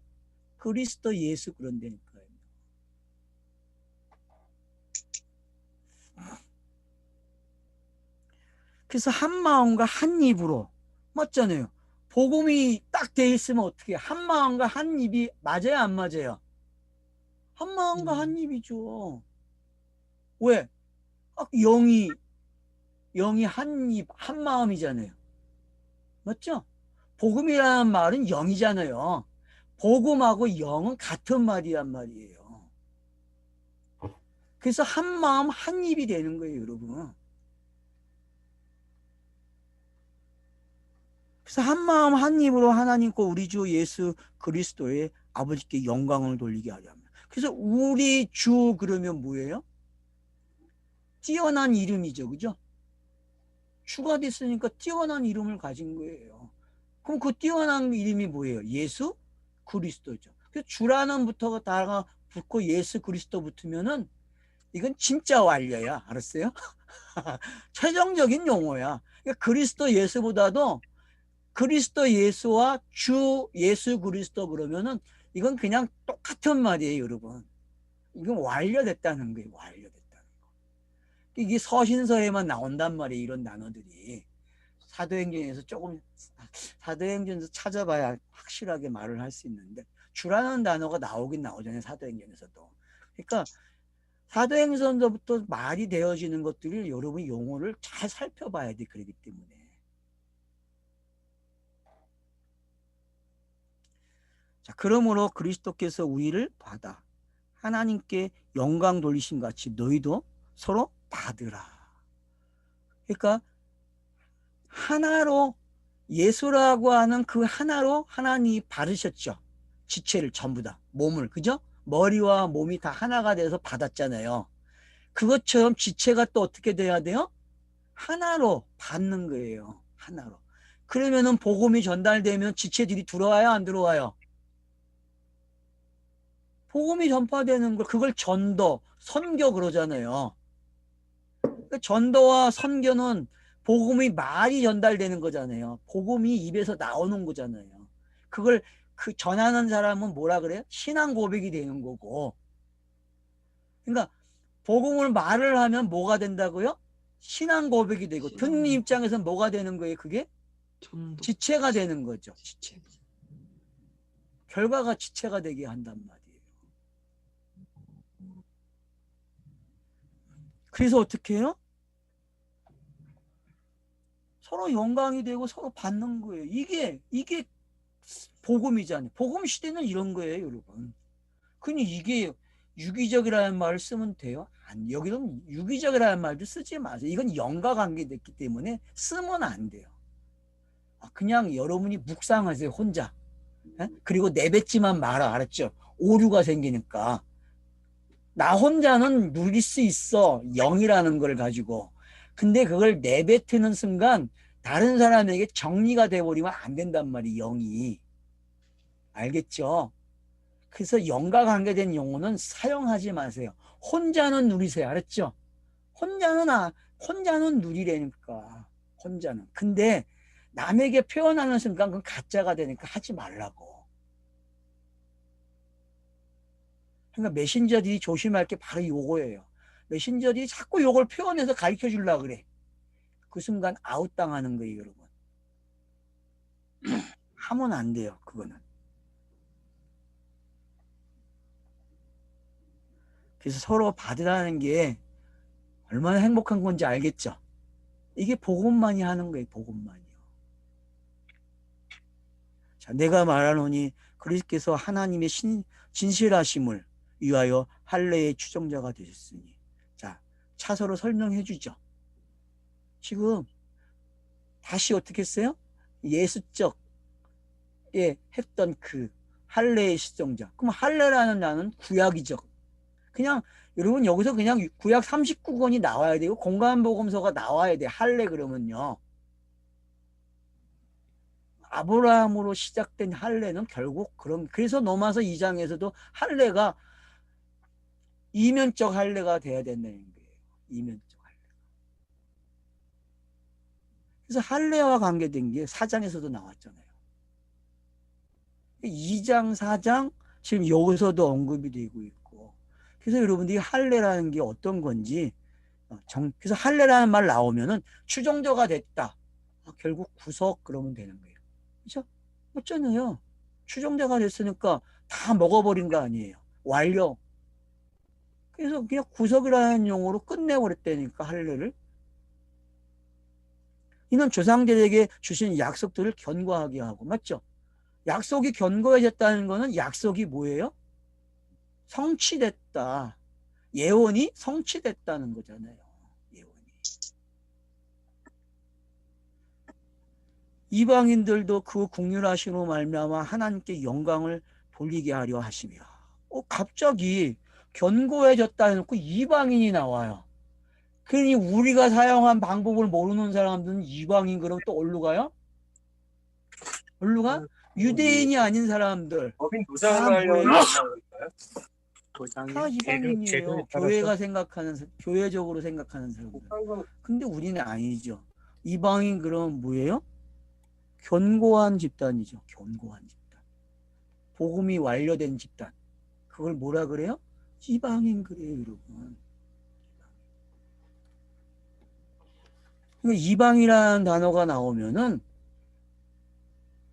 그리스도 예수 그런다니까요. 그래서 한 마음과 한 입으로 맞잖아요. 복음이 딱 돼 있으면 어떻게 한 마음과 한 입이 맞아요, 안 맞아요? 한 마음과 한 입이죠. 왜? 영이 한 입, 한 마음이잖아요. 맞죠? 복음이라는 말은 영이잖아요. 복음하고 영은 같은 말이란 말이에요. 그래서 한 마음 한 입이 되는 거예요, 여러분. 그래서 한 마음 한 입으로 하나님과 우리 주 예수 그리스도의 아버지께 영광을 돌리게 하려 합니다. 그래서 우리 주 그러면 뭐예요? 뛰어난 이름이죠. 그죠? 주가 됐으니까 뛰어난 이름을 가진 거예요. 그럼 그 뛰어난 이름이 뭐예요? 예수 그리스도죠. 그래서 주라는 부터가 다가 붙고 예수 그리스도 붙으면은 이건 진짜 완료야. 알았어요? 최종적인 용어야. 그러니까 그리스도 예수보다도 그리스도 예수와 주 예수 그리스도 그러면은 이건 그냥 똑같은 말이에요, 여러분. 이건 완료됐다는 거예요. 완료됐다는 거. 이게 서신서에만 나온단 말이에요, 이런 단어들이. 사도행전에서 조금 사도행전에서 찾아봐야 확실하게 말을 할 수 있는데 주라는 단어가 나오긴 나오잖아요, 사도행전에서도. 그러니까 사도행전서부터 말이 되어지는 것들을 여러분 용어를 잘 살펴봐야 돼. 그렇기 때문에. 자, 그러므로 그리스도께서 우리를 받아 하나님께 영광 돌리신 같이 너희도 서로 받으라. 그러니까 하나로 예수라고 하는 그 하나로 하나님이 바르셨죠. 지체를 전부 다. 몸을. 그죠? 머리와 몸이 다 하나가 돼서 받았잖아요. 그것처럼 지체가 또 어떻게 돼야 돼요? 하나로 받는 거예요. 하나로. 그러면은 복음이 전달되면 지체들이 들어와요? 안 들어와요? 복음이 전파되는 걸 그걸 전도, 선교 그러잖아요. 그러니까 전도와 선교는 복음이 말이 전달되는 거잖아요. 복음이 입에서 나오는 거잖아요. 그걸 그 전하는 사람은 뭐라 그래요? 신앙 고백이 되는 거고. 그러니까 복음을 말을 하면 뭐가 된다고요? 신앙 고백이 되고 듣는 입장에서는 뭐가 되는 거예요? 그게 전도. 지체가 되는 거죠. 지체. 결과가 지체가 되게 한단 말이에요. 그래서 어떻게 해요? 서로 영광이 되고 서로 받는 거예요. 이게 복음이잖아요. 복음 시대는 이런 거예요, 여러분. 그니 이게 유기적이라는 말을 쓰면 돼요? 아니, 여기는 유기적이라는 말도 쓰지 마세요. 이건 영과 관계됐기 때문에 쓰면 안 돼요. 그냥 여러분이 묵상하세요, 혼자. 그리고 내뱉지만 마라, 알았죠? 오류가 생기니까. 나 혼자는 누릴 수 있어, 영이라는 걸 가지고. 근데 그걸 내뱉는 순간 다른 사람에게 정리가 돼버리면 안 된단 말이에요, 영이. 알겠죠? 그래서 영과 관계된 용어는 사용하지 마세요. 혼자는 누리세요. 알았죠? 혼자는 누리라니까. 혼자는. 근데 남에게 표현하는 순간 그건 가짜가 되니까 하지 말라고. 그러니까 메신저들이 조심할 게 바로 요거예요. 메신저들이 자꾸 요걸 표현해서 가르쳐 주려고 그래. 그 순간 아웃당하는 거예요, 여러분. 하면 안 돼요, 그거는. 그래서 서로 받으라는 게 얼마나 행복한 건지 알겠죠? 이게 복음만이 하는 거예요, 복음만이요. 자, 내가 말하노니 그리스도께서 하나님의 진실하심을 위하여 할례의 추종자가 되셨으니. 자, 차서로 설명해 주죠. 지금 다시 어떻게 했어요? 예수적에 했던 그 할례의 추종자. 그럼 할례라는 나는 구약이죠. 그냥 여러분 여기서 그냥 구약 39권이 나와야 돼요. 공간복음서가 나와야 돼. 할례 그러면요. 아브라함으로 시작된 할례는 결국 그래서 로마서 2장에서도 할례가 이면적 할례가 돼야 된다는 거예요. 이면적 할례. 그래서 할례와 관계된 게 4장에서도 나왔잖아요. 2장, 4장 지금 여기서도 언급이 되고 있고. 그래서 여러분들이 할례라는 게 어떤 건지 그래서 할례라는 말 나오면은 추종자가 됐다. 결국 구속 그러면 되는 거예요. 그렇죠? 맞잖아요. 추종자가 됐으니까 다 먹어버린 거 아니에요. 완료. 그래서 그냥 구속이라는 용어로 끝내버렸다니까 할례를. 이는 조상들에게 주신 약속들을 견고하게 하고. 맞죠? 약속이 견고해졌다는 거는 약속이 뭐예요? 성취됐다. 예언이 성취됐다는 거잖아요. 예언이. 이방인들도 그 긍휼하심으로 말미암아 하나님께 영광을 돌리게 하려 하심이라. 갑자기 견고해졌다 해놓고 이방인이 나와요. 그러니 우리가 사용한 방법을 모르는 사람들은 이방인 그러면 또 어디로 가요? 어디로 가? 유대인이 아닌 사람들 법인 다 도장을 하려는 뭐예요? 도장이 다 이방인이에요. 교회가 생각하는 교회적으로 생각하는 사람들. 근데 우리는 아니죠. 이방인 그러면 뭐예요? 견고한 집단이죠. 견고한 집단. 복음이 완료된 집단. 그걸 뭐라 그래요? 이방인 그래요, 여러분. 그러니까 이방이라는 단어가 나오면은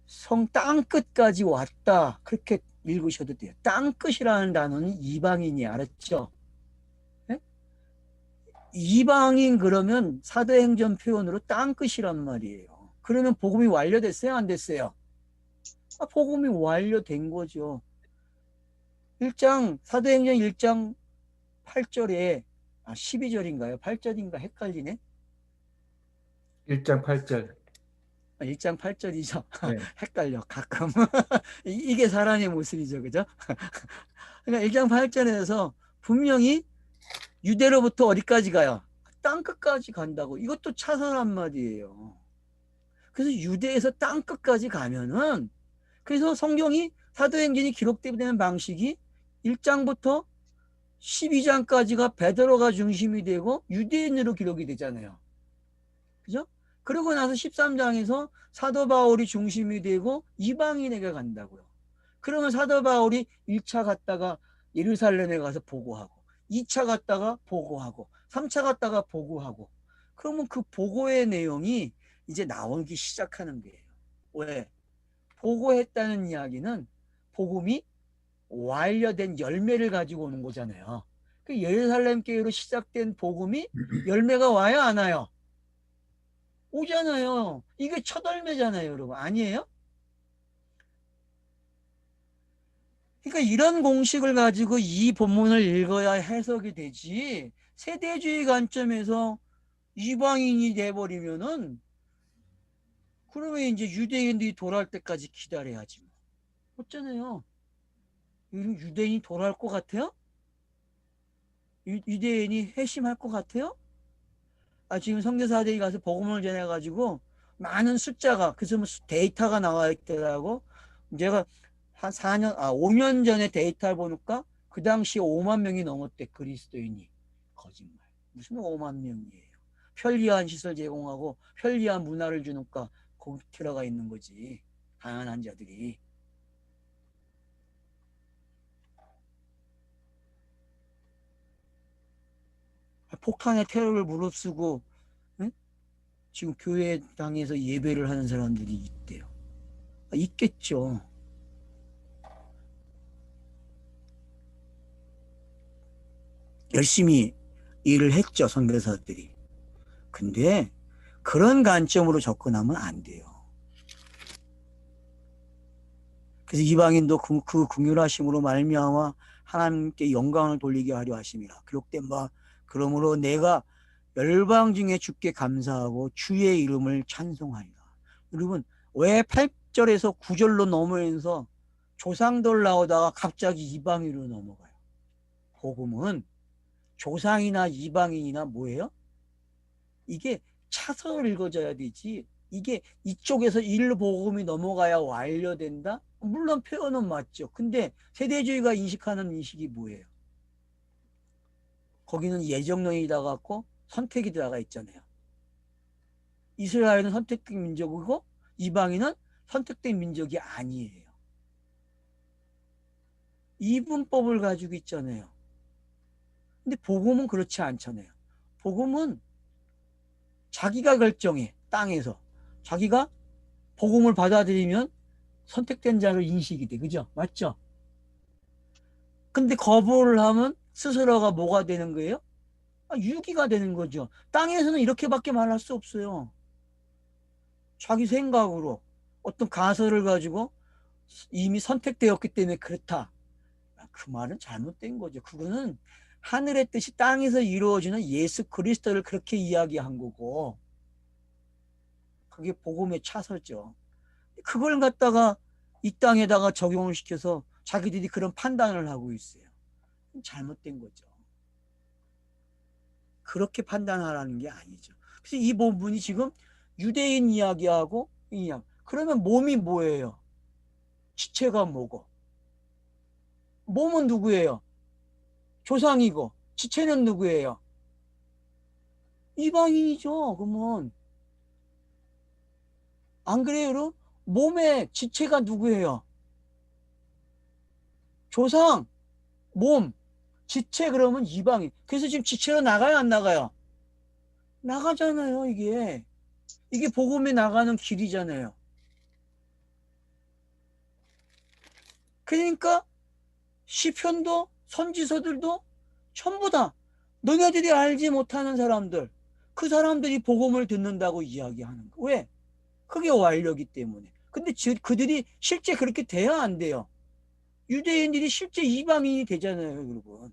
성 땅끝까지 왔다. 그렇게 읽으셔도 돼요. 땅끝이라는 단어는 이방인이 알았죠? 네? 이방인 그러면 사도행전 표현으로 땅끝이란 말이에요. 그러면 복음이 완료됐어요? 안 됐어요? 복음이 완료된 거죠. 사도행전 1장 8절에 12절인가요? 8절인가 헷갈리네. 1장 8절. 1장 8절이죠. 네. 헷갈려 가끔. 이게 사람의 모습이죠. 그죠? 그러니까 1장 8절에서 분명히 유대로부터 어디까지 가요? 땅끝까지 간다고. 이것도 차선한 말이에요. 그래서 유대에서 땅끝까지 가면은 그래서 성경이 사도행전이 기록되는 방식이 1장부터 12장까지가 베드로가 중심이 되고 유대인으로 기록이 되잖아요. 그죠? 그러고 나서 13장에서 사도 바울이 중심이 되고 이방인에게 간다고요. 그러면 사도 바울이 1차 갔다가 예루살렘에 가서 보고하고 2차 갔다가 보고하고 3차 갔다가 보고하고 그러면 그 보고의 내용이 이제 나오기 시작하는 거예요. 왜? 보고했다는 이야기는 복음이 완료된 열매를 가지고 오는 거잖아요. 그 예루살렘 교회로 시작된 복음이 열매가 와요, 안 와요? 오잖아요. 이게 첫 열매잖아요, 여러분. 아니에요? 그러니까 이런 공식을 가지고 이 본문을 읽어야 해석이 되지. 세대주의 관점에서 이방인이 돼버리면은 그러면 이제 유대인들이 돌아올 때까지 기다려야지. 어쩌네요. 유대인이 돌아올 것 같아요? 유대인이 회심할 것 같아요? 지금 선교사들이 가서 복음을 전해가지고 많은 숫자가 그래서 데이터가 나와 있더라고. 제가 한 5년 전에 데이터를 보니까 그 당시 5만 명이 넘었대 그리스도인이. 거짓말. 무슨 5만 명이에요. 편리한 시설 제공하고 편리한 문화를 주니까 거기 들어가 있는 거지. 가난한 자들이. 폭탄의 테러를 무릅쓰고 응? 지금 교회당에서 예배를 하는 사람들이 있대요. 있겠죠. 열심히 일을 했죠, 선교사들이. 근데 그런 관점으로 접근하면 안 돼요. 그래서 이방인도 그 긍휼하심으로 말미암아 하나님께 영광을 돌리게 하려 하심이라. 기록된 바 그러므로 내가 열방 중에 주께 감사하고 주의 이름을 찬송하리라. 여러분 왜 8절에서 9절로 넘어오면서 조상들 나오다가 갑자기 이방인으로 넘어가요? 복음은 조상이나 이방인이나 뭐예요? 이게 차선을 읽어줘야 되지. 이게 이쪽에서 일로 복음이 넘어가야 완료된다? 물론 표현은 맞죠. 근데 세대주의가 인식하는 인식이 뭐예요? 거기는 예정론이 들어갔고 선택이 들어가 있잖아요. 이스라엘은 선택된 민족이고 이방인은 선택된 민족이 아니에요. 이분법을 가지고 있잖아요. 근데 복음은 그렇지 않잖아요. 복음은 자기가 결정해. 땅에서 자기가 복음을 받아들이면 선택된 자를 인식이 돼. 그죠? 맞죠? 근데 거부를 하면 스스로가 뭐가 되는 거예요? 유기가 되는 거죠. 땅에서는 이렇게밖에 말할 수 없어요. 자기 생각으로 어떤 가설을 가지고 이미 선택되었기 때문에 그렇다. 그 말은 잘못된 거죠. 그거는 하늘의 뜻이 땅에서 이루어지는 예수 그리스도를 그렇게 이야기한 거고 그게 복음의 차서죠. 그걸 갖다가 이 땅에다가 적용을 시켜서 자기들이 그런 판단을 하고 있어요. 잘못된 거죠. 그렇게 판단하라는 게 아니죠. 그래서 이 부분이 지금 유대인 이야기하고 이 이야기. 그러면 몸이 뭐예요? 지체가 뭐고? 몸은 누구예요? 조상이고 지체는 누구예요? 이방인이죠. 그러면 안 그래요? 여러분? 몸의 지체가 누구예요? 조상, 몸, 지체. 그러면 이방인. 그래서 지금 지체로 나가요, 안 나가요? 나가잖아요. 이게 복음에 나가는 길이잖아요. 그러니까 시편도 선지서들도 전부 다 너네들이 알지 못하는 사람들, 그 사람들이 복음을 듣는다고 이야기하는 거. 왜? 그게 완료기 때문에. 근데 그들이 실제 그렇게 돼야 안 돼요. 유대인들이 실제 이방인이 되잖아요, 여러분.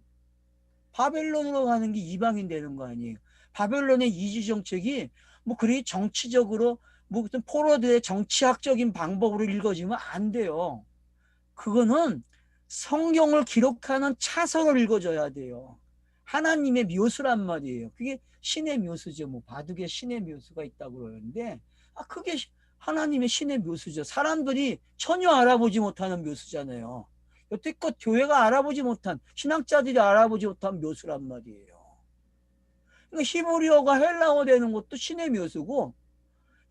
바벨론으로 가는 게 이방인 되는 거 아니에요. 바벨론의 이주 정책이 뭐 그리 정치적으로 뭐 무슨 포로들의 정치학적인 방법으로 읽어지면 안 돼요. 그거는 성경을 기록하는 차서를 읽어줘야 돼요. 하나님의 묘수란 말이에요. 그게 신의 묘수죠. 뭐 바둑에 신의 묘수가 있다고 그러는데 그게 하나님의 신의 묘수죠. 사람들이 전혀 알아보지 못하는 묘수잖아요. 여태껏 교회가 알아보지 못한, 신학자들이 알아보지 못한 묘수란 말이에요. 그러니까 히브리어가 헬라어 되는 것도 신의 묘수고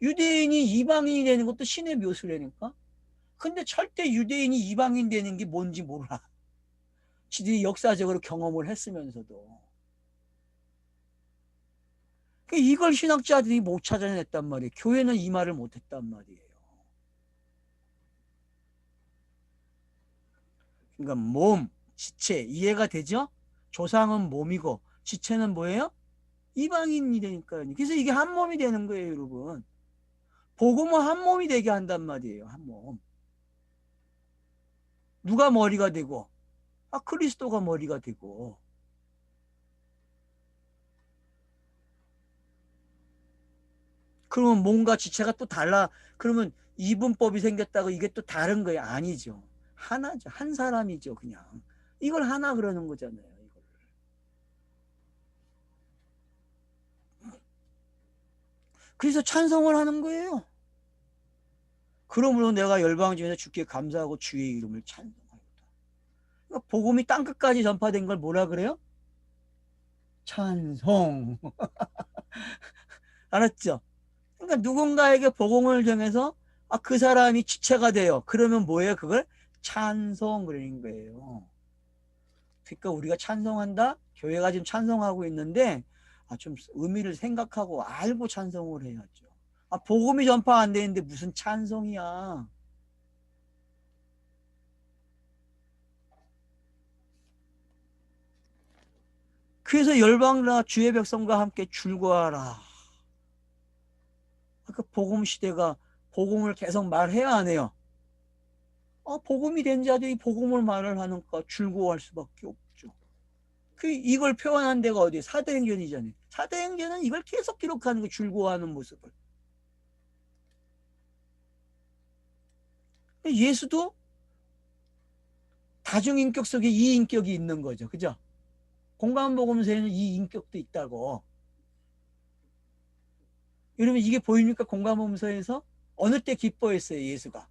유대인이 이방인이 되는 것도 신의 묘수라니까. 근데 절대 유대인이 이방인 되는 게 뭔지 몰라. 지들이 역사적으로 경험을 했으면서도. 이걸 신학자들이 못 찾아냈단 말이에요. 교회는 이 말을 못했단 말이에요. 그러니까 몸, 지체 이해가 되죠? 조상은 몸이고 지체는 뭐예요? 이방인이 되니까요. 그래서 이게 한 몸이 되는 거예요, 여러분. 복음은 한 몸이 되게 한단 말이에요. 한 몸. 누가 머리가 되고? 그리스도가 머리가 되고. 그러면 몸과 지체가 또 달라. 그러면 이분법이 생겼다고 이게 또 다른 거예요? 아니죠. 하나죠. 한 사람이죠, 그냥. 이걸 하나 그러는 거잖아요. 이걸. 그래서 찬송을 하는 거예요. 그러므로 내가 열방 중에서 주께 감사하고 주의 이름을 찬송하였다. 그러니까 복음이 땅끝까지 전파된 걸 뭐라 그래요? 찬송. 알았죠? 그러니까 누군가에게 복음을 정해서 그 사람이 지체가 돼요. 그러면 뭐예요? 그걸 찬송 그러는 거예요. 그러니까 우리가 찬송한다? 교회가 지금 찬송하고 있는데 좀 의미를 생각하고 알고 찬송을 해야죠. 복음이 전파 안 되는데 무슨 찬송이야. 그래서 열방이나 주의 백성과 함께 줄거하라. 그러니까 복음 시대가 복음을 계속 말해야 안 해요. 복음이 된 자들이 복음을 말을 하니까 줄거할 수밖에 없죠. 이걸 표현한 데가 어디에? 사도행전이잖아요. 사도행전은 이걸 계속 기록하는 거, 줄거하는 모습을. 예수도 다중인격 속에 이 인격이 있는 거죠. 그죠? 공관복음서에는 이 인격도 있다고. 여러분 이게 보입니까? 공관복음서에서 어느 때 기뻐했어요, 예수가?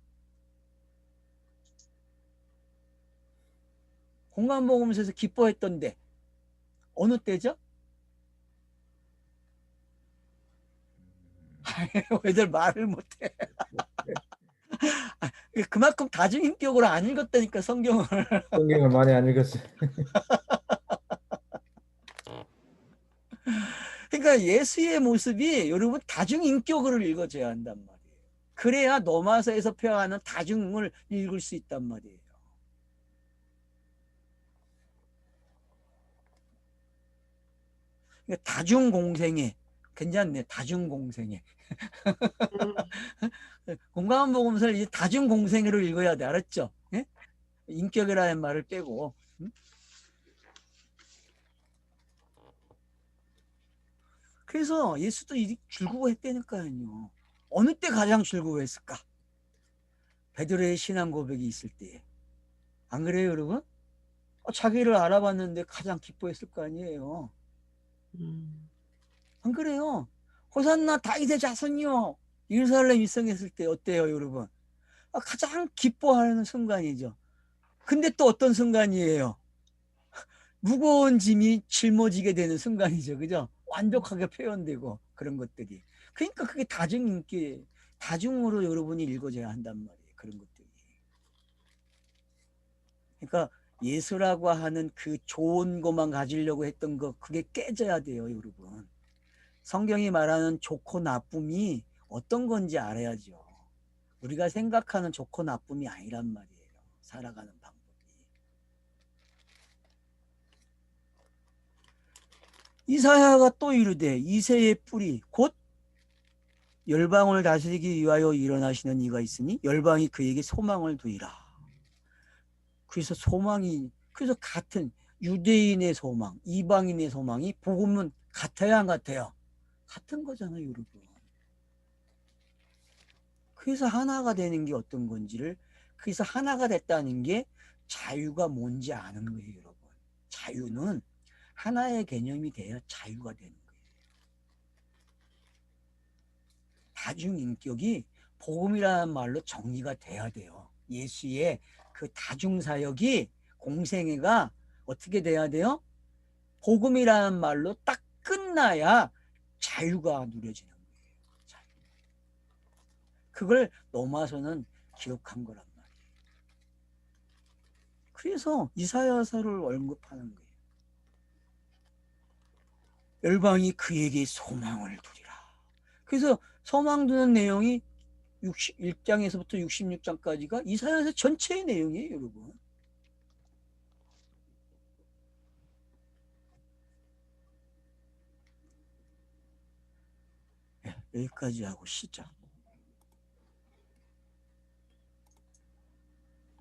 공관복음서에서 기뻐했던데 어느 때죠? 왜들 말을 못해? 그만큼 다중인격으로 안 읽었다니까, 성경을. 성경을 많이 안 읽었어요. 그러니까 예수의 모습이 여러분 다중인격으로 읽어져야 한단 말이에요. 그래야 노마서에서 표현하는 다중을 읽을 수 있단 말이에요. 그러니까 다중공생애. 괜찮네, 다중공생애. 공감복음서를 이제 다중공생애로 읽어야 돼. 알았죠? 예? 인격이라는 말을 빼고. 그래서 예수도 즐거워했다니까요. 어느 때 가장 즐거워했을까? 베드로의 신앙 고백이 있을 때. 안 그래요, 여러분? 자기를 알아봤는데 가장 기뻐했을 거 아니에요. 안 그래요? 호산나 다윗의 자손이요. 예루살렘 입성했을 때 어때요, 여러분? 가장 기뻐하는 순간이죠. 근데 또 어떤 순간이에요? 무거운 짐이 짊어지게 되는 순간이죠. 그죠? 완벽하게 표현되고 그런 것들이. 그러니까 그게 다중인기, 다중으로 여러분이 읽어줘야 한단 말이에요. 그런 것들이. 그러니까 예수라고 하는 그 좋은 것만 가지려고 했던 거, 그게 깨져야 돼요, 여러분. 성경이 말하는 좋고 나쁨이 어떤 건지 알아야죠. 우리가 생각하는 좋고 나쁨이 아니란 말이에요. 살아가는 방법이. 이사야가 또 이르되 이새의 뿌리 곧 열방을 다스리기 위하여 일어나시는 이가 있으니 열방이 그에게 소망을 두이라. 그래서 그래서 같은 유대인의 소망, 이방인의 소망이 복음은 같아야 안 같아요? 같은 거잖아요, 여러분. 그래서 하나가 되는 게 어떤 건지를, 그래서 하나가 됐다는 게 자유가 뭔지 아는 거예요, 여러분. 자유는 하나의 개념이 돼야 자유가 되는 거예요. 다중인격이 복음이라는 말로 정리가 돼야 돼요. 예수의 그 다중사역이, 공생애가 어떻게 돼야 돼요? 복음이라는 말로 딱 끝나야 자유가 누려지는 거예요. 자유. 그걸 넘어서는 기록한 거란 말이에요. 그래서 이사야서를 언급하는 거예요. 열방이 그에게 소망을 두리라. 그래서 소망 두는 내용이 61장에서부터 66장까지가 이사야서 전체의 내용이에요, 여러분. 여기까지 하고 시작.